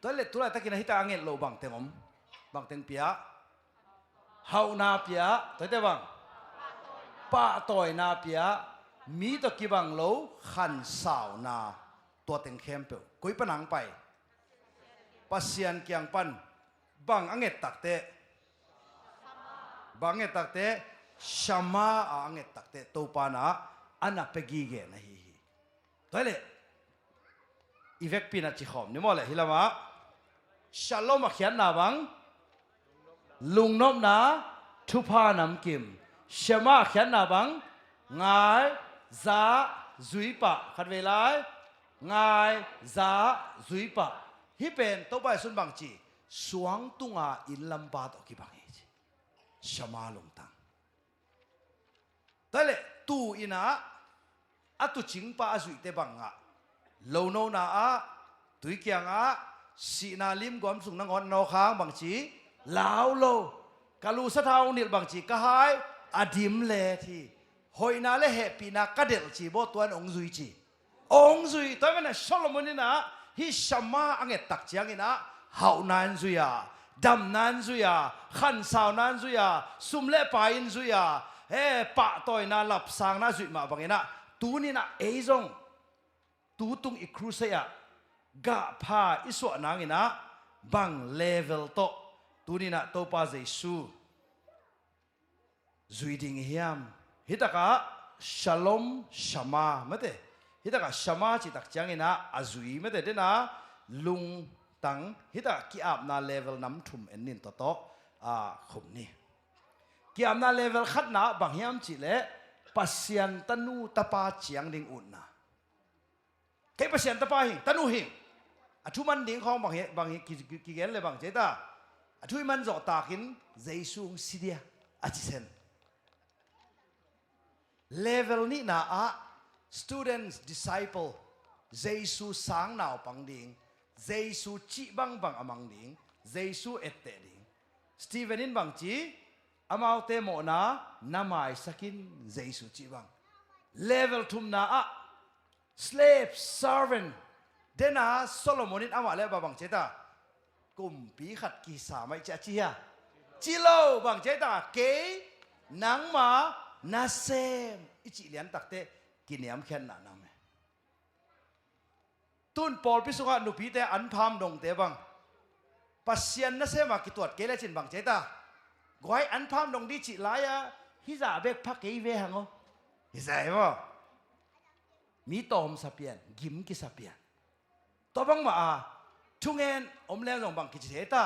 ตัวเล็กตัวอะไรตะกี้นะฮิตาเงินโลบังเต็มบังเต็งเปียเฮานาเปียตัวเต็มบังป้าต่อยนาเปียมีตะกี้บังโลขันสาวนาตัวเต็งเข้มเปียวกุยปนังไปปัสเซียนเกียงปันบังอังเงตักเตบังเงตักเตชามาอังเงตักเตตัวปานะอันนับเปกีเกนะฮีตัวเล็กอีเวกปีนัดจิขอมนี่มั้งเลยฮิลามะชาโลมาเขียนนาบังลุงนบนาทุพานำกิมชามาเขียนนาบังงายซาจุยปะขัดเวลางายซาจุยปะฮิเป็นตัวใบสุนบังจีสวงตุงาอินลำบาตอกิบังเอจีชามาลงตังแต่เล็กตูอินะอะตุจิงปาจุยเตบังอะโลโนนาอะตุยเกียงอะสีนาลิมกวมสุงนังอนนอค้างบังจีลาวโล กาลูสะเทานิลบางจีก็หายอดิมเลทีหอยนาเลเหปีนากระเดลจีโบตัวองซุยจีองซุยตัวมันโซโลมอนี่นะฮิชามาอังเอตักจีอังเงนะเฮานันซุยาดำนันซุยาขันสาวนันซุยาสุมเล่ปายินซุยาเฮ้ปะตัวน่าหลับสางน่าซุยมาบางเงนะตูนี่นะเอซงตูตุงอีครูเซียกะพาอิสวานางเงนะบังเลเวลโตตูนี่นะโตปาเจซูจุยดิ่งเฮียมฮิตากะชาลอมชามาไม่เตฮิตากะชามาจิตักจังเงินะอาจุยไม่เตเดนะลุงตังฮิตากะกีอาบนาเลเวลน้ำทุ่มเอ็นนินโตโตขุมนี่กีอาบนาเลเวลขัดนะบางเฮียมจิเลปัสยันตันูตาปาจียงดิ่งอุ่นนะแค่ปัสยันตาปาหิงตันูหิงอาทุมันดิ่งของบางเฮียกี่เกนเลยบางเจตาอาทุมันจอตากินเจสุงสิเดียอาจิเซนlevel ni na a students disciple Jesu sang nao pang ding Jesu chi bang amang ding Jesu ette ding Stephen in bang chi amau te mo na namai sakin Jesu chi bang level thum na a slave servant dena Solomon in ama le ba bang cheta kum pi khat ki sa mai cha chi ha chi lo bang cheta ke nang maนาเซมอิจิเลียนตักเตกินยามแค่นานามตุนปอลพิสุขะนุปีเตอันพามดงเตบังปัสยันนาเซมากิตวดเกลจินบังเจตากวยอันพามดงดิจิลายะฮิซาเบกพักเกยเวหังโอฮิซาเอวะมีตอมสับเปียนกิมกิสับเปียนตัวบังมาทุงเงินอมเลี้ยงบังกิจเทตา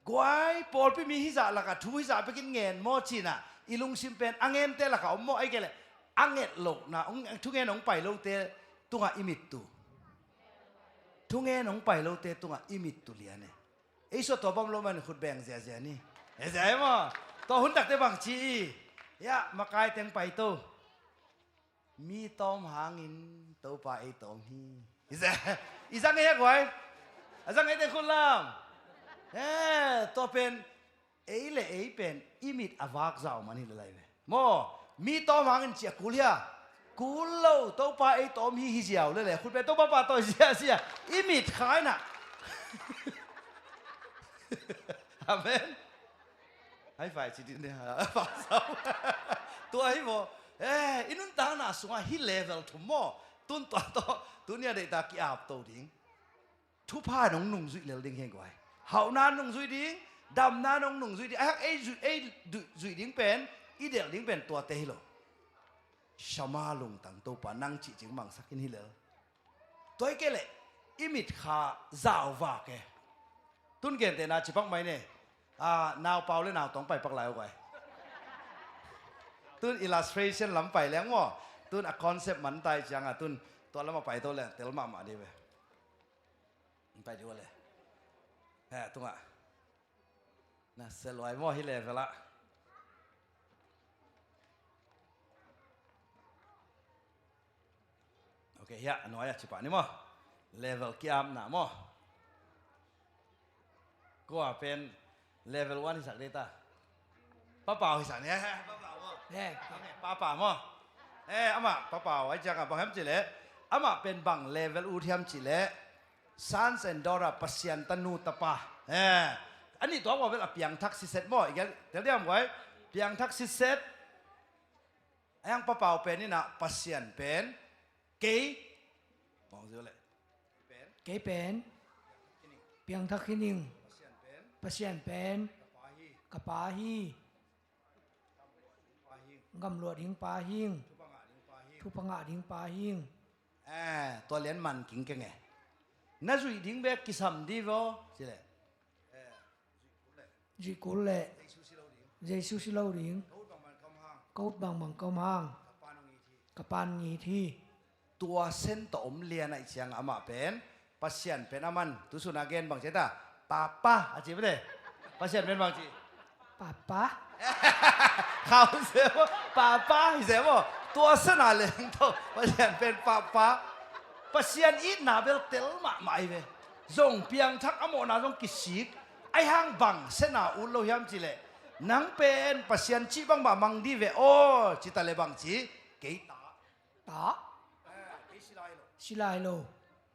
กวยปอลพิมีฮิซาละกะทุฮิซาไปกินเงินโมจินะอีลุงซิมเป็นอังเงินเตละเขาโมไอ้เกลอังเงินหลกนะทุกเงินองไปโลเตตัวอิมิตตุทุกเงินองไปโลเตตัวอิมิตตุเลียเนี่ยไอ้ส่วนตัวบอมโลมันขุดแบ่งเสียนี่เสียมั้งตัวหุ่นตักเตบังชียะมากายเต็งไปตัวมีตอมหางินตัวไปไอ้ตอมฮีเสียอีสังเงี้ยกวยอีสังเงี้ยเต็งคุณล่ามตัวเป็นเอ้เลยเอ้เป็นอิมิตอวากเจ้ามันนี่เลยเลยโมมีตัวมังเจียกุลยากุลโลตัวป้าไอ้ตัวมีฮิเจียวเลยคุณเป็นตัวป้าตัวเสียอิมิตขายน่ะอาเมนให้ฝ่ายจิตเนี่ยฝ่ายเจ้าตัวไอ้โมอินุนตาหน้าสวงฮิเลเวลทุ่มโมตุนตัวเนี่ยเด็กตากี้อาบตัวดิ้งทุพาน้องนุ่งสุดเลยดิ้งเฮงกว่าเฮานานนุ่งสุดดิ้งดำน้าน้องหนุ่งจุยดิ้งไอ้จุยดิ้งเป็นอีเดียดิ้งเป็นตัวเตะโลชามาลงตั้งตัวปานังจิจิงมังสักินฮิเลตัวไอ้เกล่อิมิตขาจาววาเกตุนเกนเตน่าจิปักไม่เนี่ยนาวเปล่าเลยนาวต้องไปปักไหลเอาไว้ตุน illustration ล้ำไปแล้วว่าตุนคอนเซปต์มันตายจังตุนตัวละมาไปตัวเลยเตลมาดีเว้ยไปดูเลยตุงน่าเสียลอยมั่วฮิเลฟละโอเคฮะน้อยอ่ะชิบะนี่มั่วเลเวลกี่อันหนามั่วก็เป็นเลเวล1ที่สักเดต้าป้าเปล่าที่สักเนี่ยป้าเปล่ามั่วป้าเปล่ามั่วอามาป้าเปล่าไอ้จังอ่ะบางแห่งจิเล่อามาเป็นบางเลเวลอูที่แห่งจิเล่ซันเซนดอร์ปัสยันตันูตะปาอันนี้ตัวว่าเป็นเปียงทักซิเซตมั่วอีกแล้วเดี๋ยวเรียกไว้เปียงทักซิเซตไอ้ยังป้าเปล่าเป็นนี่นะปัสยันเป็นเกย์มองดูเลยเกย์เป็นเปียงทักขินิงปัสยันเป็นกะปาฮีกำลวดหิงปาหิงทุปงะหิงปาหิงตัวเลี้ยนมันกิ่งแกไงน่าจุยดิ้งเบกกิสัมดีวะใช่ไหมจีกุลเล่เจสุสิลาดิงกูดบังกำฮังกับปานงีทีตัวเส้นต่อมเลียนไอเชียงอามาเป็นปัสยันเป็นอามันตุสุนาเกนบางเจตาป้าอาจีไม่ได้ปัสยันเป็นบางจีป้าเขาเสียว่าป้าเสียว่าตัวเส้นอะไรตัวปัสยันเป็นป้าปัสยันอีน่าเบลเตลมาไม่เว้จงเพียงทักอโมนาจงกิสิกไอห้างบังเสนาอุลโลยามจิเล นังเป็นปัสยันชีบังบามังดีเวโอจิตาเลบังจีเกยตา ตา เกยสิไลโล สิลายโล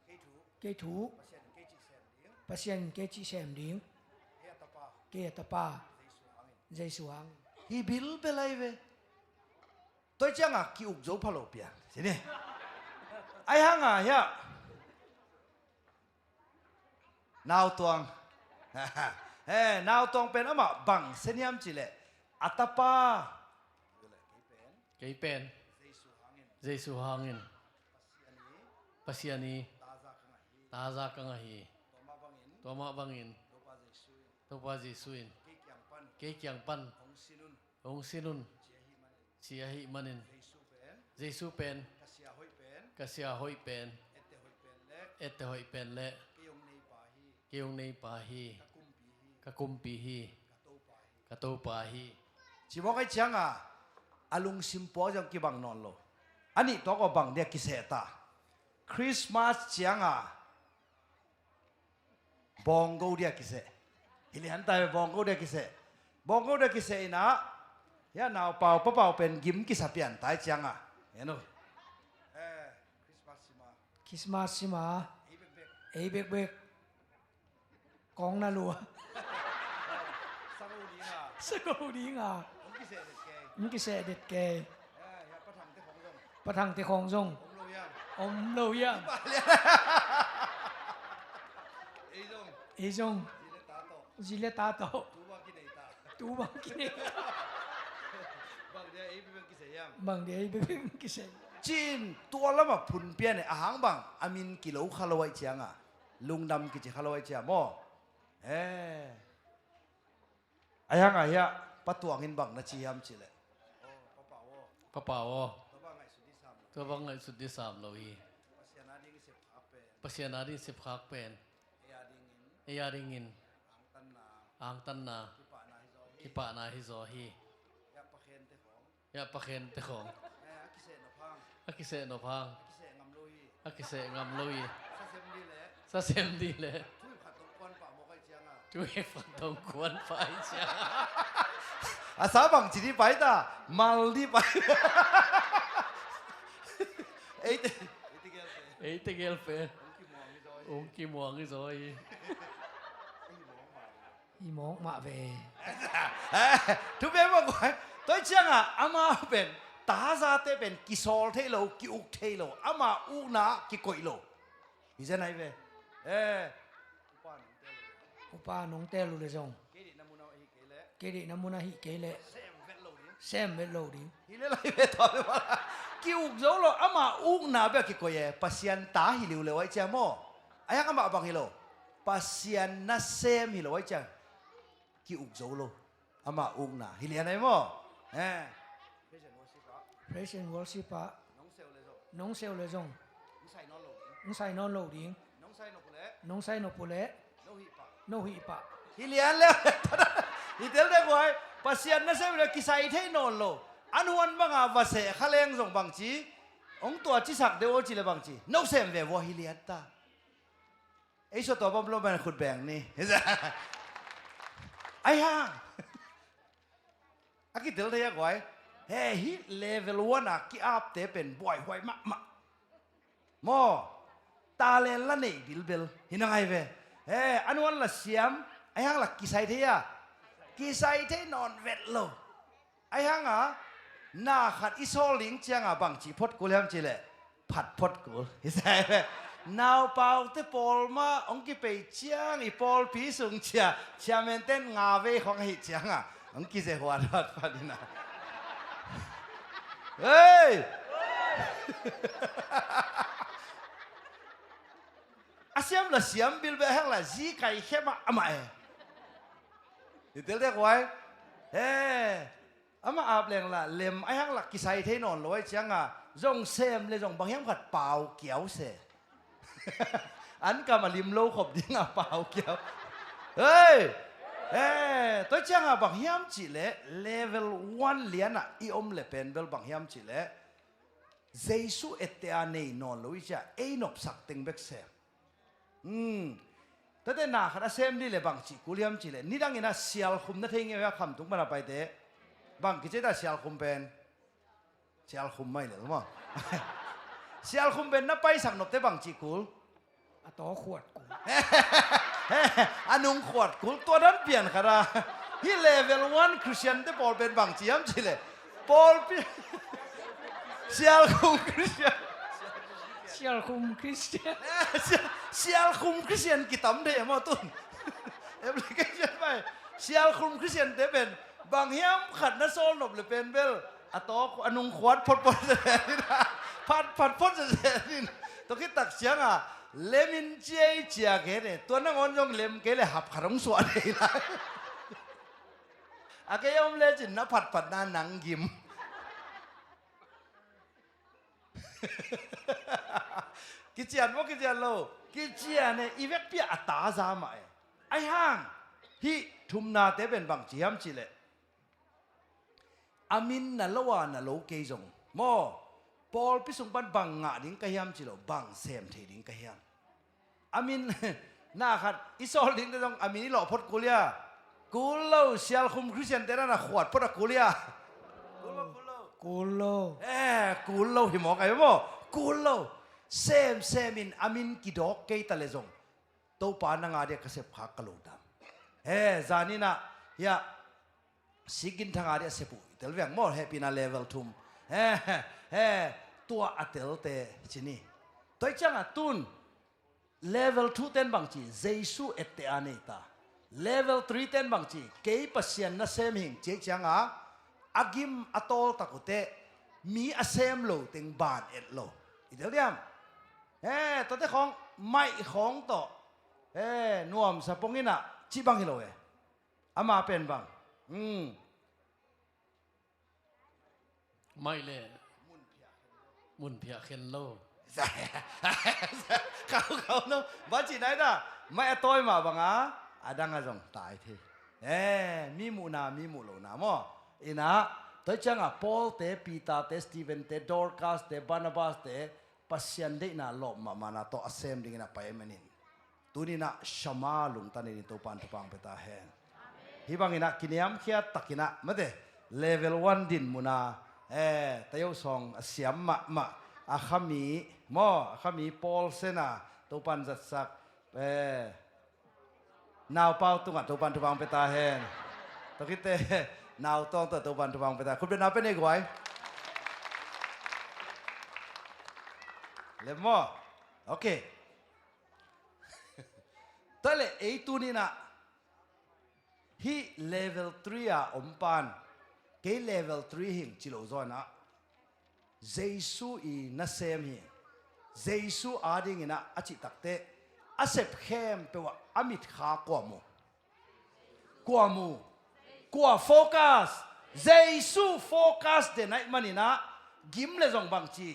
เกยถู เกถู ปัสยันเกยจิเซมเดียง ปัสยันเกจิแซมดิง เฮียตาปา เกตปาใจสวง ฮีบิลเปไลเวตัวจังอ่ะกิอุกโจพะโลเปียสิเนี่ยไอ้ฮังอ่ะเฮียนาวตวงนาวตวงเป็นอะมาบังเซนยามจิเลอัตปา Kay pen. Jesu hangin. Pasiani. Taza kangahi. Toma bangin. Topa Jesuin. Kay kyang pan. Ong sinun. Siyahi manin. Jesu pen. Kasya hoi pen. Ete hoi pen le. Kiyong nei pahi. Kakumpihi. Katopahi. ชิบอกไอ้จังอ่ะอาลุงซิมโปจังกิบังนอนโลอันนี้ตัวก็บังเดียกิเสตาคริสต์มาสจังอ่ะบองโกเดียกิเสฮิลิฮันตายบองโกเดียกิเสบองโกเดียกิเสนะยานาวเป่าเป่าเป็นกิมกิสเปียนตายจังอ่ะเห็นไหมคริสต์มาสสิมา คริสต์มาสสิมาเอเบกเบกกองนาลัว สักวันนี้อ่ะ สกูดีงา ผมกิเสเด็ดแก มึงกิเสเด็ดแก อย่าประทังเจ้าของเรื่อง ประทังเตของทรง ผมรู้ยัง อมโลยง ไอ้จง เอจง ทีเลตาโต จิเลตาโต ตูว่ากินไอ้ตา ตูบังกิน บางเดียวไอ้เป็นกิเสยัง บางเดียวไปเป็นกิเส จีนตัวละมาพุนเปียเนี่ยอาหารบางอามินกิโลคาร์โลไวเจียงอ่ะลุงดำกิจคาร์โลไวเจียมอไอ้ยังไงฮะปัตตวงินบางนาชียามจิเลป้าป่าว Papawo. ตัวบ้างไงสุดที่สาม Ito bang ngay sudi sam lohi. ปัสยานาดิ้งเสียบขาเป็น Pasyana din sip hakpen. เอียดิ้งอิน Iyaringin. อังตันนา Ang tan na. ที่ป่านาฮิโซฮี Kipa na hizohi. ยาปะเคนเตของ Ya paken te kong. กิเสนพัง Akise no pang. กิเสงำลุย Akise ngam lohi. ซาเซมดีแหละ Sa sem di le. ทุยผัดตรงก้อนป่าโมกไอเจียงอ่ะ Tuwe fatong kuan pa siya. อาสาบังจีดีไปตามัลดีไปเอ้ย Eh tigel pe. Ong muang hizohi. อีหมองมาเว ทุกเรื่องบอกว่าตัวเจียงอ่ะอามาเป็นตาซาเตเป็นกิโซลเทโลกิอุกเทโลอามาอุนากิโกยโลนี่จะไหนเว้อุปาหนงเตลุเลยจงเกดินามุนาฮิเกเลแซมเวโลดิ ฮิเลไลเวทอเลยว่ากิอุกโซโลอามาอุนาเบกิโกยปัสยันตาฮิลิวเลยไว้เจ้าโมอายังอามาบังฮิโลปัสยันนัสเซมฮิโลไว้เจ้ากิอุกโซโลอามาอุนาฮิเลไหนโมPraise and worship ปะ น้องเซลเลยจง น้องเซลเลยจง น้องใส่นอนโล มึงใส่นอนโลดิง น้องใส่นกเละ น้องใส่นปุเละ น้องหิปะ โนหิปะ ฮิเลียนแล้วฮิเตลได้ไว้ปัสยันนั่นเสียเวลากิไซเทนอนโลอันวันบังอาวาเสขะเลงส่งบังจีองตัวจิสักเดโอจิเลบังจีนกเซมเววฮิเลียนตาไอ้สตัวบอมโลมันขุดแบ่งนี่ไอ้ห่างอากิเตลได้ยังไว้เฮ้ฮิเลเวลวันอะกิอาบเตเป็นบ่อยหวยมะโมตาเลนละนี่บิลเบลหินังไงเวอันวันละเสียมไอ้ห่างละกิไซเทียกิไซเทนอนเวทโลไอ้ห่างอ่ะน่าขัดอิโซลิงเจียงอ่ะบางจีพดกูเลี้ยงจีเลยผัดพดกูเห็นไหมนาวเปล่าเตปอลมาองค์กิไปเจียงอีปอลพีสุงเชียเชียเมนเต้นงาเวของไอ้เจียงอ่ะองค์กิเสหัวรัดพอดีนะเฮ้ยอาเสียมละเสียมบิลเบแห้งละจีไก่เข้มอ่ะมาเดี๋ยวเรียกไว้อามาอาบแรงละเล็มไอ้ห้างหลักกิไซเทนอนลอยเชียงอ่ะจงเซมเลยจงบางแห่งผัดเปล่าเกี่ยวเสอันก็มาลิมโลขบดิ้งอ่ะเปล่าเกี่ยวเฮ้ยตัวเชียงอ่ะบางแห่งจีเล่เลเวล1เหรียญอ่ะอีอมเลเป็นเวลบางแห่งจีเล่เจสุเอตเตอเนนอนลอยจ้ะไอ้นบสักติงเบกเซม แต่เดน่าขัดเซมดีเลยบางจีกุลิยมจีเลยนี่ดังอินะเสียลคุมนั่นเองว่าคำตุงมันไปเตะบางกิจได้เสียลคุมเป็นเสียลคุมไม่เลยหรือมั้งเสียลคุมเป็นนับไปสั่งนบเตะบางจีกุล อะต่อขวดกู อันนุ่งขวดกุลตัวนั้นเปลี่ยนครับฮีเลเวลวันคริสเตียนเตะบอลเป็นบางจียมจีเลยบอลเสียลคุมคริสเตียน เชียร์คุมคริสเตียน เสียลคุมคริสเตียนกี่ตั้มเดียมาตุนแอปพลิเคชันไปเสียลคุมคริสเตียนเตะเป็นบางเฮียมขัดนัโซนหลบเลยเป็นเบลอะต่ออันนุ่งขวดพดเสียนี่นะพัดพดเสียนี่ตัวคิดตักเสียงอ่ะเลมินเจย์เจียเกเนี่ยตัวนั่งอ่อนยองเลมเกเลยหับขรงสวนเลยนะอาเกยอมเลจินนะผัดหน้าหนังยิ้มกิจยันว่ากิจยันโลกิจยันเนี่ยอีเวกพี่อัตตาซามาไอ้ห่างที่ทุมนาเตเป็นบางจีฮัมจิเลอามินนั่นละว่านั่นโลเกยงโมปอลพิสุงปันบางงาดิ้งกะฮัมจิโลบางเซมเทดิ้งกะฮัมอามินน่าขัดอิสอลดิ้งแต่ต้องอามินนี่หล่อพดกุลยากูเล่าเสียลคุมคริสเตียนแต่นั่นน่ะขวดพดกุลยากูโล กูเล่าหิมอกไอ้โมกูเล่าเซมอินอามินกิดอกเกยตะเลซงตัวปานังอาเดียกเสพขากะโลดามจานี่นะยาสิกินทางอาเดียเสปุเตลเวียงมอลเฮปีนาเลเวลทุมตัวอัตเตลเตชินี่ตัวจังอ่ะตุนเลเวล2เต็นบางจีเจสุเอตเตอานิตาเลเวล3เต็นบางจีเกย์ปัสยันน่ะเซมหิงเจ๊จังอ่ะอากิมอัตโตตะกุเตมีอาเซมโลเต็งบานเอ็ดโลอีเดียวเดียมตัวเตของไม่ของต่อนวมสะปงนี่น่ะชิบังฮิโลอามาเป็นบังไม่เลยมุนเพียเคนโลเขาเนาะบ้านจีไหนด่ะไม่ต้อยมาบังอ่ะอาดังอาจงตายทีมีมูนามีมูโลนาโมอินะตัวจังอ่ะพอลเตปีตาเตสตีเวนเตดอร์คัสเตบานาบัสเตปัสยันเดน่าหลบมานาโตอเซมดิ้งน่ะไปเมนินตัวนี้น่ะชมาลุงตันนี่ตัวปันทุปังเปตาเฮนฮิบังอินะกินยามขี้ตักอินะมาเดเลเวล1ดินมูนาตะยศองเสียมมาอาขามีมออาขามีพอลเซน่ะตัวปันจัดสักนาวเป้าตุงอ่ะตัวปันทุปังเปตาเฮนตัวคิดเตนาวต้องตัวปันทุปังเปตาคุณเป็นนาวเป็นเอกไว้เลมอโอเคตอนเลยไอ้ตัวนี้นะฮีเลเวล3อ่ะอมปันเกเลเวล3หิงจิโลซอยนะเจสุอีน่าเซมหิงเจสุอาดิ่งนะอาจิตักเตอาเซปเข้มเปว่าอามิดขากว่ามูกว่าโฟกัสเจสุโฟกัสเดนไอมันนี่นะกิมเลจงบางจี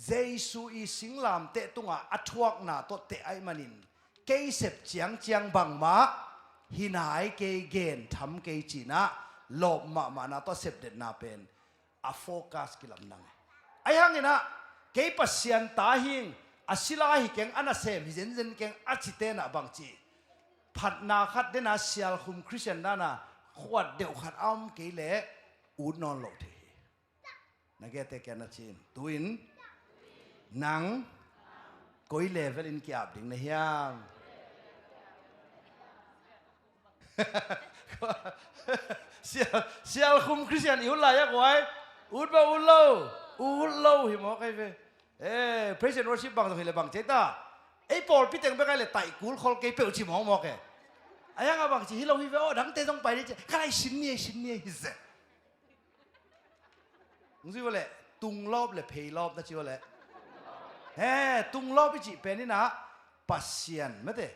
เจสุอีสิงลามเตตุงอ่ะอัทวกนาตัวเตไอมันนินเกยเสพเจียงบังมาหินายเกยเกนทำเกยจีนะหลบมานาตัวเสพเด็ดนาเป็นอะโฟกัสกิลำนังไอ้ยังไงนะเกยปัสยันตาหิงอาศิลาหิเก่งอันน่ะเซมหิเจนเก่งอาจิเตนะบางจีผัดนาขัดเดนะเซียลคุมคริสเตียนด้านะขวดเดียวขัดอ้อมเกยเละอูดนอนโลทีนักเกตเกนัชินตุอินนังก้อยเลเวลอินกี่อับดิ้งนะเฮียงเสียลคุมคริสเตียนอิวลายักไว้อุดบ่อุดโลหิมอกไอ้เว้เพรสเซนต์วอร์ชิปบางตรงนี้เลยบางเจต้าไอ้ปอลพี่เต็งไปกันเลยไต่กูลคอลเกย์เปิลชิมองมอกไอ้ยังบางทีฮิโลฮิเวโอดังเตะต้องไปดิเจ้ใครชินเนียฮิเซ่มึงสิว่าเลยตุงรอบเลยเพย์รอบนะชิว่าเลยตุงรอบไปจีเป็นนี่นะปัสยันไม่ได้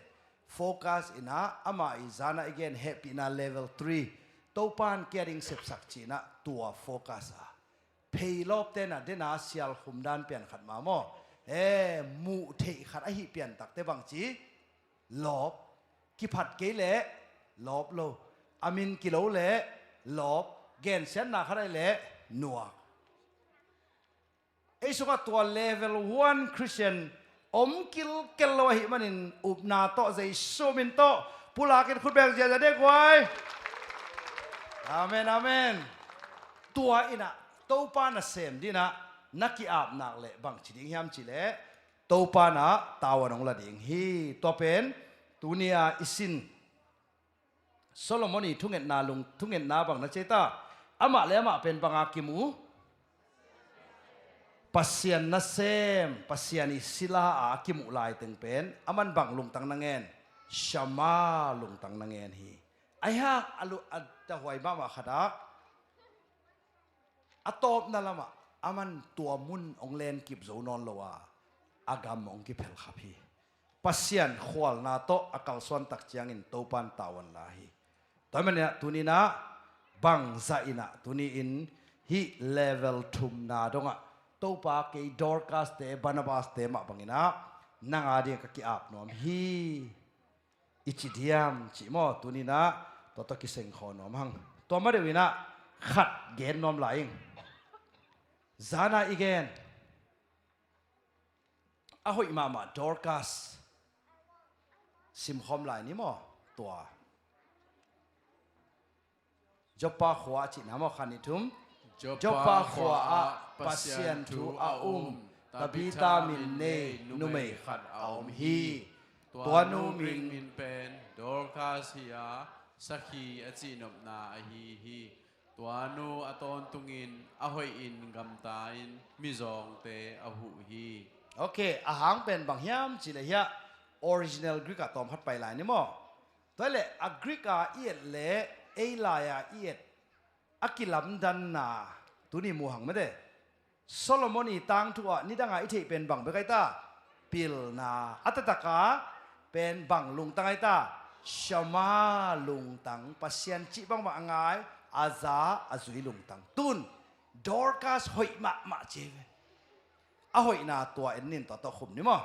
โฟกัสอินะอามาอิจานะ again happy นะ level 3ตัวปาน caring เสพสักจีนะตัวโฟกัสเพย์รอบเต้นนะเดน่าเสียลคุมด้านเปลี่ยนขัดมาโมมูเทขัดไอหิเปลี่ยนตักเตบางจีลบกิพัดเกเละลบโลอามินกิโลเละลบเกนเซนนาขัดไอเละนัวไอ้สุกัตัว level 1 Christian กิลเกลวะหิมันินอุบนาโตใจซูมินโตปุลากินคุณแบงจะได้ไว้อาเมนอาเมนตัวอินะโตปานะเซมดีนะนักกีอาบนักเละบางชิดิงยามชิเละโตปานะตาวันองละดิงฮีตัวเป็นตุเนียอิสินโซโลมอนีทุ่งเงินนาลุงทุ่งเงินนาบางนะเจตาอามาเลอามาเป็นบางอากิมูปัสยานนัสเซมปัสยานิศิลาอากิมุลายตึงเป็นอามันบางลุงตังนังเงินชามาลุงตังนังเงินฮีไอ้ฮะอาลุอัดจะหวยบ้ามาขดักอัตบนั่นละมาอามันตัวมุนองเลนกิบโซนอนโลวาอากามองกิบเฮลขับฮีปัสยานขวลนาโตอากาศส่วนตักเจียงอินโตปันตาวันลาฮีตอนมันเนี่ยตุนีนะบังซาอินะตุนีอินฮีเลเวลทุมนาดงะโตปาเกดอร์กัสเตบานาบาสเตมาบังอินะนางอาเดียกกิอาบนอมฮีอิจิเดียมจิโมตุนีนะตัวตะกิเซงขอนอมหังตัวมาเดวินะขัดเกนนอมไหลซานาอีเกนอาหอยมาดอร์กัสซิมคอมไหลนี่มั้ตัวจบปาขวาจินามอขันนิทุมจบปาขวาปัสยันทูอาตาบิตามินเนนุเมขัดอาฮีตัวนูมินเป็นดอร์คาสฮิยาสักฮีอจินบนาฮีตัวนูอตอนตุงินอหอยอินกำตาอินมิซองเตอหุฮีโอเคอาหารเป็นบางยามจิเลยฮะ original Greek ตอมพัดไปหลายนี่มั้งตัวเละอักริกาเอียดเละเอลายาเอียดอักิลัมดันนาตัวนี้มูหังไม่ได้โซโลมอนีตังทัวนี่ดังไงที่เป็นบังเบกไอตาปิลนาอัตตะกาเป็นบังลุงตังไอตาชมาลุงตังปัสยันจิบังมาอังไงอาซาอาซุยลุงตังตุนดอร์กัสหอยมาเจเวอาหอยนาตัวเอ็นนินต่อขุมนี่มั้ง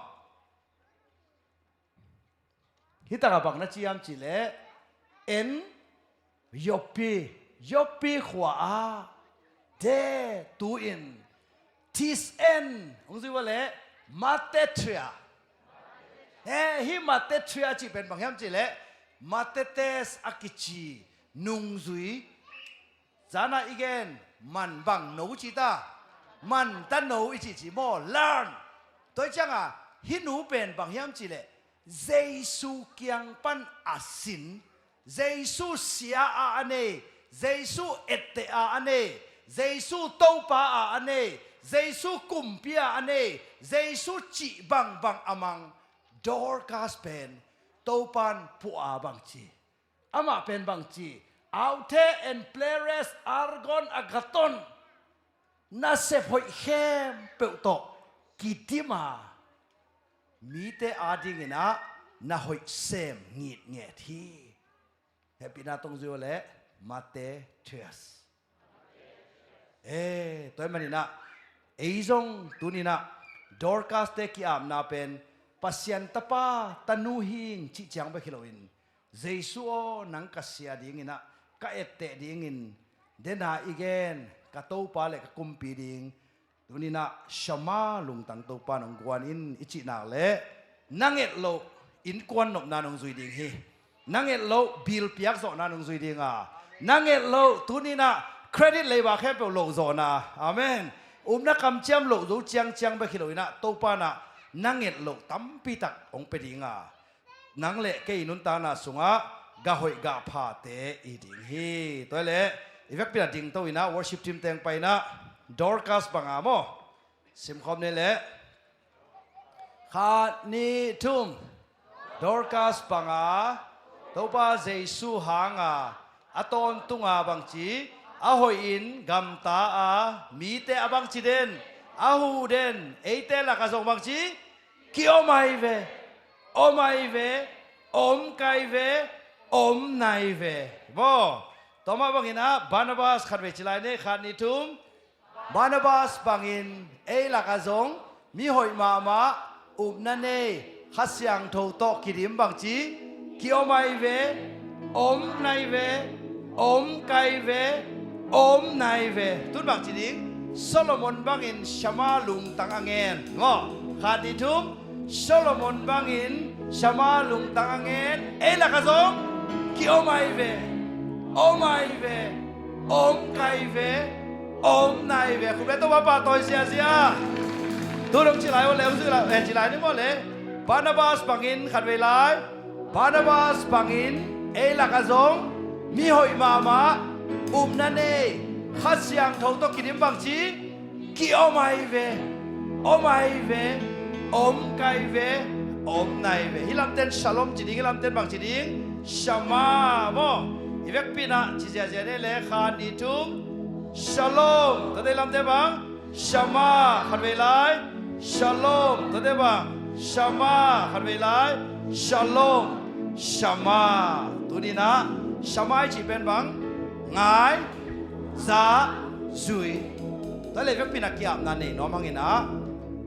ฮิตากับบังนัจิยามจิเลเอ็นยอปปีขวาเดตูอินทิสเอ็นองค์สิว่าเละมาเตเทียฮิมาเตเทียจิเป็นบางยามจิเลมาเตเตสอากิจินุงซุยจานาอีเกนมันบังโนจิตามันตันโนอิจิจิโมลาร์นตัวจังอ่ะฮินูเป็นบางยามจิเลเจสุเกียงปันอาสินเจสุเสียอาเนเจสุเอตเตอาเนเจสุโตปาอาเนเจสุกุมเปียอาเนเจสุจิบังอามังดอร์กัสเป็นโตปันผัวบังจีอามาเป็นบังจีเอาเทเอ็นเพลเรสอาร์กอนอากาตอนนาเซฟหอยเข้มเปิลโตกิติมามีแต่อาดิงินะน่าหอยเซมงีดเงียทีเฮปินาตรงจูเล่มาเตเทียสตัวมันนี่นะไอ้จงตัวนี้นะดอร์กัสเตกิอามนาเป็นปัสยันตปาตันูหิงจิจังไปคิโลอินเจสุโอนังกัสยาดิ่งินะกะเอตเตดิ่งินเดนหาอีเกนกะโตปาเลกะกุมปีดิ่งตัวนี้นะชมาลุงตังโตปานองกวนอินอิจินาเล่นังเอตโลอินกวนนบนานองซุยดิ่งฮีนังเอตโลบิลเปียกโซนานองซุยดิ่งอ่ะนังเอตโลตัวนี้นะเครดิตเลยว่าแค่เป็นโลโซนาอาเมนนักคำเชื่อมโลกรู้เจียงไปคิดเลยนะโตปานะนังเอ็ดโลกตั้มปีตักองไปดิ่งอ่ะนังเละเกยนุนตานาสุงะกะหอยกะพาเตอีดิ่งฮีตัวเละอีเวกปีนดิ่งตัวอีนะวอร์ชิปทีมเต็งไปนะดอร์กัสบังอาโมซิมคอมนี่แหละขาดนี่ทุ่มดอร์กัสบังอาตัวป้าเจสุหางอ่ะอตอนตุงอาบังจีอาหอยอินกัมตาอามีเตอบังจีเดนอาหูเดนเอเตลักษณ์บังจีกิโอไมเวอมไกเวอมไนเวบ่ต่อมาบังอินะบานาบาสขัดเวชิลายเนขัดนิทุมบานาบาสบังอินเอลักษณ์มีหอยมาอุบนันเนขัดเสียงโทโตกิริมบังจีกิโอไมเวอมไนเวอมไกเวอมไนเวตุนบังจีดิโซโลมอนบังอินชมาลุงตังอังเงินงอขาดดิทุม Solomon bangin Shama lung tangangen Ela kazong Ki omai ve Omai ve Om kai ve Om nai ve Kung beto ba pa toy siya siya Tulong chilay o leo sila chilay ni mo le Barnabas bangin kadwelay Barnabas bangin Ela kazong Mi hoi mama nane Khasyang thong to kinim bang chi Ki omai ve Omai ve Om kai ve Om nai ve Hilam ten shalom chiding hilam ten bang chiding Shama mo Ivek pina chizia jene le khan itum Shalom Tade lam te bang Shama khanvelai Shalom Tade bang Shama khanvelai Shalom Shama Tunina Shama chi ben bang Ngai Za Zui Tale ivek pina kiam na ne no mangina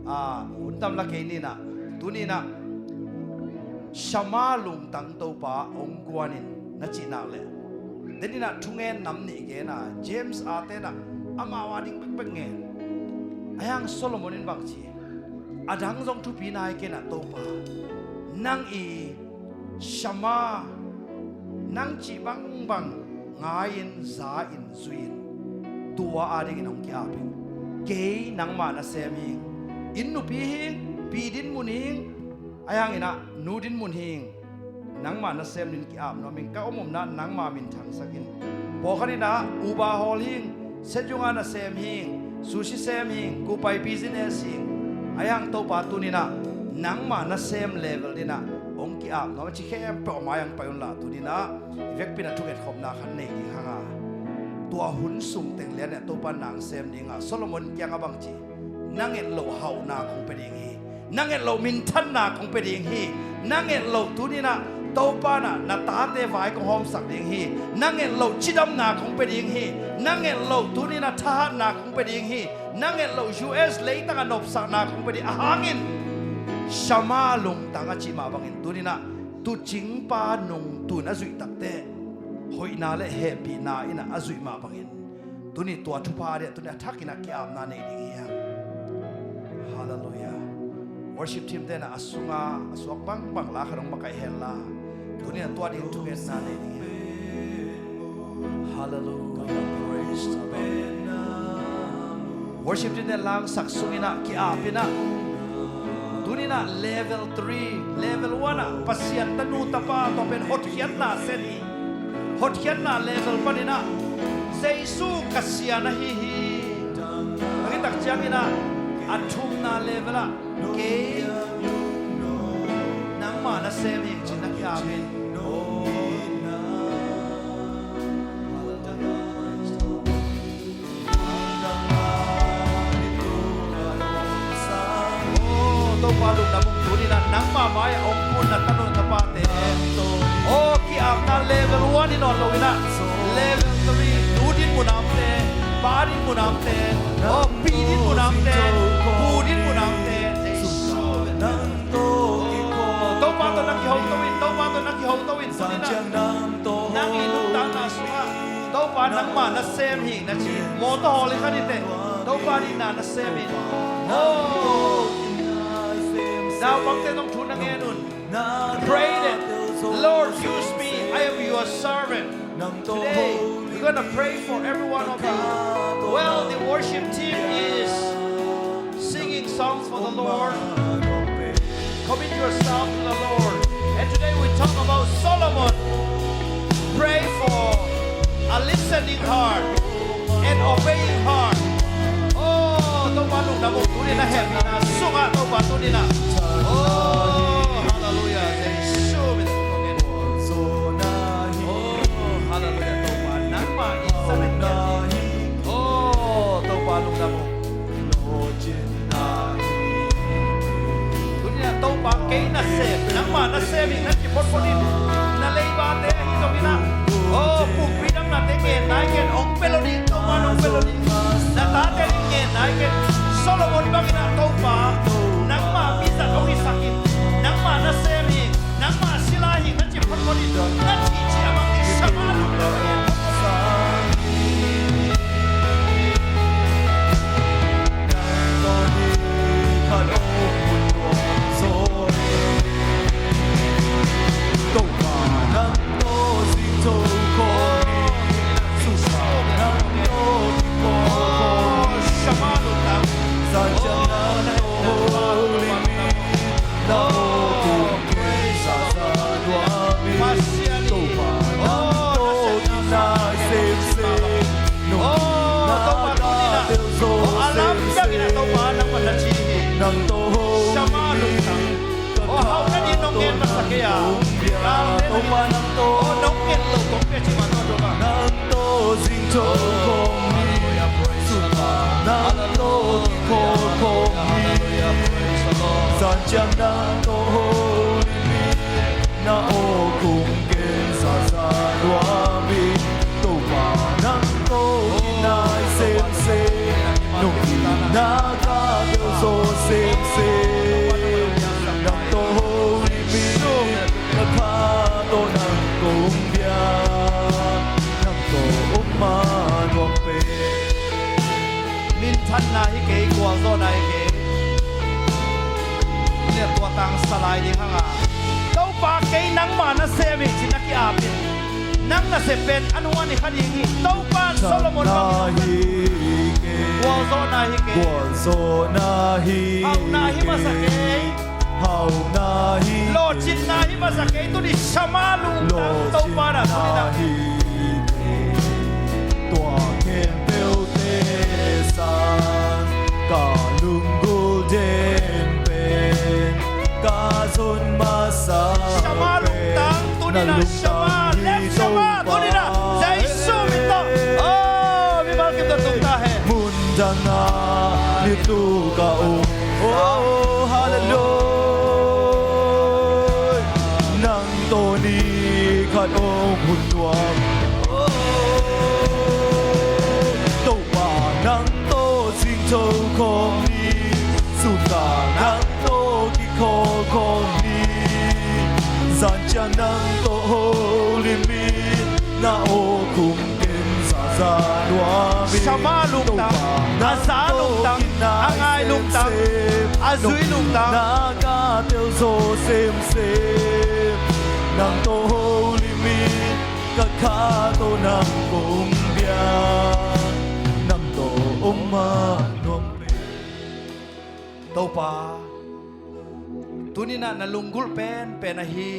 Untam la kay nina Tunina Shama lung tang to pa ong guanin na china le Denina tungen nam ni ge na James ate na amawa ding penge Ayang Solomonin bang chi Adang zong tu pi nai ke na to pa Nang i Shama Nang chi bang bang ngayin za in zuin Tua ading inong kiaping Gay nang ma na seming Innu pihing Pidin muning Ayang ina nudin munhing Nang ma na sem nin kiap no ming ka omom na nang ma min thang sakin Po kanina uba hol hing Sedyunga na sem hing Sushi sem hing Kupay business hing Ayang to patunina Nang ma na sem level dina Ong kiap no chi khem pe omayang payon la tunina Ivek pinatuket khop na khan nei di hanga Tua hun sung teng lian to pa nang sem ninga Solomon kyang abang chi Nangit lo hau na kung peding hi Nangit lo min tan na kung peding hi Nangit lo tunina Taupa na natate vai kung hom sak ding hi Nangit lo chidam na kung peding hi Nangit lo tunina tahat na kung peding hi Nangit lo US leitang anop sak na kung peding ahangin Shama lung tanga chi ma bangin tunina Tu ching pa nung tu na zui takte Hoi na le happy na ina azui ma bangin Tuni tua tupa dia tuni atakina kiam na nei ding hi Hallelujah. Worship team then asunga aswak bang la kharong makai hella. Dunia tua ding tu get na ne. Hallelujah. Praise the Lord. Worship team then lang saksungina ki apina. Dunia level 3, level 1 pasian tanu tapa to pen hot hian na seni. Hot hian na level panina. Jesu kasiana hi hi. Bagi tak jangina Atum na level a Kay Nang ma na seming Chinak yamin To palung na mong tuni na Nang mamaya Ong pun na tanong na pate Kiam na level 1 in all na Level 3 Nudin mo namte Parin mo namte Pidin mo namte Pudin mo namte Tau pato nakihaw tawin Tau pato nakihaw tawin Nang inutang na suha Tau pa nang ma na semhing Na chi Moto holi ka nite Tau pa rin na na semhing Now pagte nung tunang enun Pray that Lord use me I am your servant Today we're going to pray for every one of you. Well, the worship team is singing songs for the Lord. Commit yourself to the Lord. And today we talk about Solomon. Pray for a listening heart and obeying heart. Oh, tawalong na mo tunin na heaven na sunga tawa tunin na. Oh, hallelujah. Hallelujah. Oh, tau palung na mo. Dunia tau pa kay na save. Nang ma na saving na kipot po din. Nalay bate ito gina. Oh, pupinam natin ngayon. Naikin ong pelodin. Tau manong pelodin. Natate rin ngayon. Naikin Solomon ba gina tau pa. Nang ma bisa kong isakit. Nang ma na saving. Nang ma silahin na kipot po din. Nachichi amang isamalong na ngayon. So nang to Sama lung tang o hau na din nong ngen masakya to pa nang to nong ngen lo kong pe chima no do ba nang to sing to kong ni nang to ko kong ni san chang nang to ni na o kung ken sa sa wa mi to pa nang to inai sem se nung na ka do so sem se nang to ni mi na pa to nang kung bia nang to ma no pe min than na hi ke kwa zo na hi ke ne tua tang salai ding hanga to pa ke nang ma na se mi chin ki apin nang na se pen anuan ni khani hi to pa Solomon na bang hi ke kwa zo na hi ke kwa zo na hi hau na hi ma sa ke hau na hi lo chin na hi ma sa ke tu ni sama lung lo tang to pa na tu ni na hi tua kem peu te san ka lung golden pen ka zon ma sa sama lung tang tu ni na sama lem sama tu ni na jai su mi to oh mi mal ke to tung ta hai mun dana ni tu ka oh hallelujah nang to ni khat ong hun tuam to pa nang to sing to kong ni su ta nang to ki ko kong ni san cha nang to li mi na o kum ken sa sa lua mi sama lung tang asa lung tang angai lung tang azui lung tang na ka teo so sem sem nang to li mi ka kha to nang kum bia nang to ma nom pe to pa tu ni na na lunggul pen pen a hi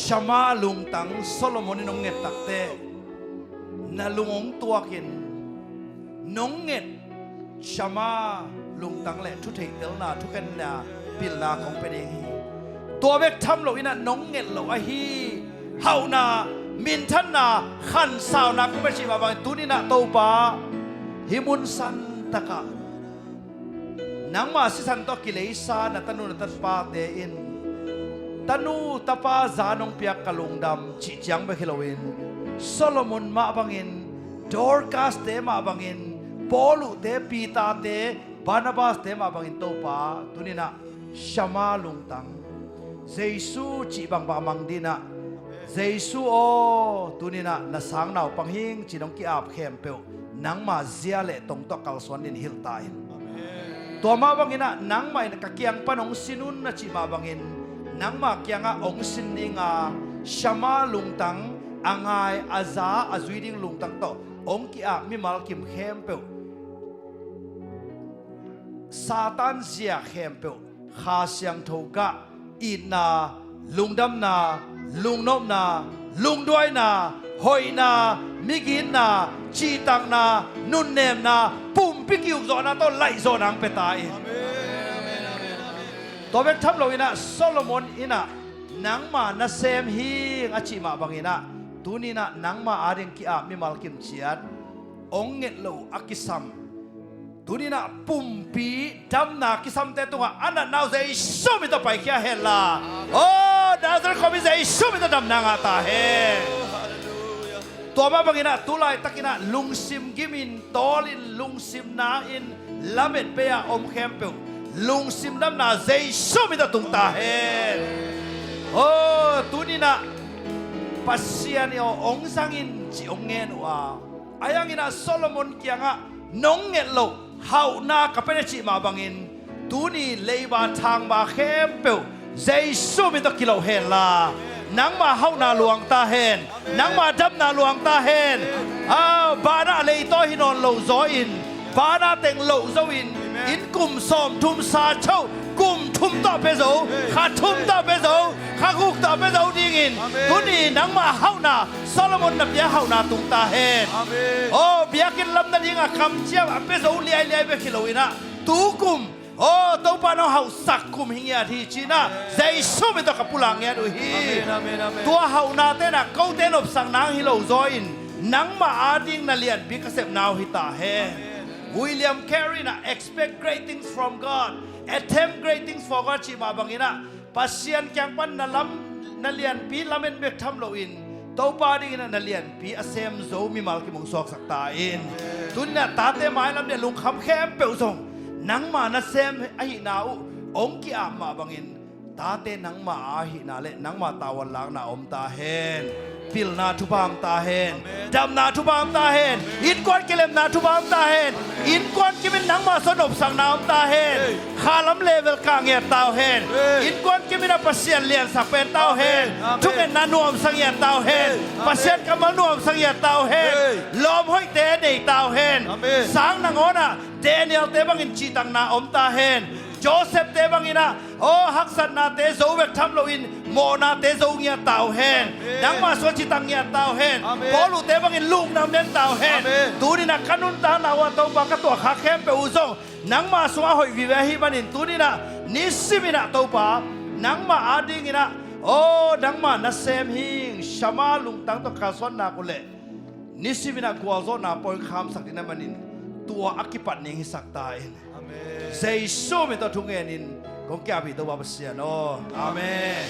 sama lung tang Solomon ni nong nget takte na lungong tuakin nong nget sama lung tang le thu thei tel na thu ken na pil na kong pe ding hi to bek tham lo ina nong nget lo a hi hau na min than na khan sao na ku pe chi ba ba tu ni na to pa himun san taka nang ma si san to kilei sa na tanu na tat pa te in tanu tapa zanong piak kalungdam chi chiang ba khilowin Solomon ma bangin Dorcas te ma bangin Polu te Pita te Barnabas te ma bangin to pa tunina Shama lungtang Jesu chi bang ba mang dina Jesu o tunina na sang naw panghing chinong ki ap khem pe nang ma zia le tong to kal swan din hil tain to ma bangina nang mai na kakiang panong sinun na chi ma bangin nang ma kyanga ong sin ninga Shama lungtang angai aza azuiding lungtang to ong ki a mi mal kim khem pe Satan zia khem pe kha siang thoka ina lungdam na lungnom na lungdoi na hoi na migin na chi tang na nun nem na pum pikiu zo na to lai zo nang pe tai to bek tham lo ina Solomon ina nang ma na sem hi achi ma bangina tunina nang ma aring ki a mi mal kim chiat ong nget lo akisam tunina pumpi damna kisam te tunga ana now zai so mi to pai kya hela oh nazar ko mi zai so mi to damna nga ta he to ba bangina tulai takina lungsim gimin tolin lungsim na in lamet pe a om khempeu lungsim damna zai so mi to tung ta he oh tunina pasian yo ong sangin chi ong ngen wa ayangina Solomon kianga nong nget lo hau na kapene chi ma bangin tuni leiba thang ba khem pe Jesu mi to kilo hen la nang ma hau na luang ta hen nang ma dam na luang ta hen bana lei to hinon lo zo in bana teng lo zo in kum som thum sa chau kum thum ta pe zo kha thum ta pe zo kha guk ta pe zo ding in tuni nang ma hau na Solomon na bia hau na tung ta hen oh bia kin lam na ding a kam chia a pe zo liai liai be khilo ina tu kum โอ้ตัวปานเอาเฮาสักคุมหิงยาที่จีน่าใจสู้ไม่ต้องกับปุลังเงี้ยดูฮีตัวเฮานาเต้น่ะเขาเต้นอบสังนางฮิโลจอยน์นังมาอาดิงนาเลียนบิกเซบนาวฮิตาเฮวิลเลียมแครีน่ะ expect great things from God attempt great things for God ชีมาบังอินะปัสเซียนแกงปันนาลัมนาเลียนปีลาเมนเบกทำโลอินตัวปาดิงนะนาเลียนปีอาเซมโซมีมาลกิมงสอกสักตาอินตุนน่ะตาเตไม้ลำเดียลุงคำแค่เปลวส่งนังมานาเซมไอหินาอุองกิอามาบังอินตาเตนังมาอาหินาเลนังมาตาวันล้างนาอมตาเฮนพิลนาทุบามตาเฮนดำนาทุบามตาเฮนอินกวนกิเลมนาทุบามตาเฮนอินกวนกิมินนังมาสนบสังนาอมตาเฮนขาลัมเลเวลกางเงียตาเฮนอินกวนกิมินาปัสเซียนเลียนสักเป็นตาเฮนทุกเอ็นนานวมสังเงียตาเฮนปัสเซียนกำมานวมสังเงียตาเฮนลมห้อยเตในตาเฮนสังนังโอนะเดเนียลเตบังอินจีตังนาอมตาเฮนโจเซฟเตบังอินะโอ้ฮักสันนาเตโซเวกทำโลอินโมนาเตโซเงียตาวเฮนนังมาสวจิตังเงียตาวเฮนพอลูเตบังอินลูกนำเน้นตาวเฮนตูนี่นะขนุนตาหนาวตัวบักตัวขาเข้มเปอุซงนังมาสวาหอยวิเวหิบันินตูนี่นะนิสิมินะตัวปานังมาอาดิงินะโอ้นังมานัสเซมฮิงชามาลุงตังตัวคาสวนนากุเลนิสิมินะกัวโซนาปอยคำสักดินามันินตัวอักิปันนิงฮิสักตายเจสุมิตัวทุ่งเงินินคงแก่ปีตัวบาปเสียโนอาเมน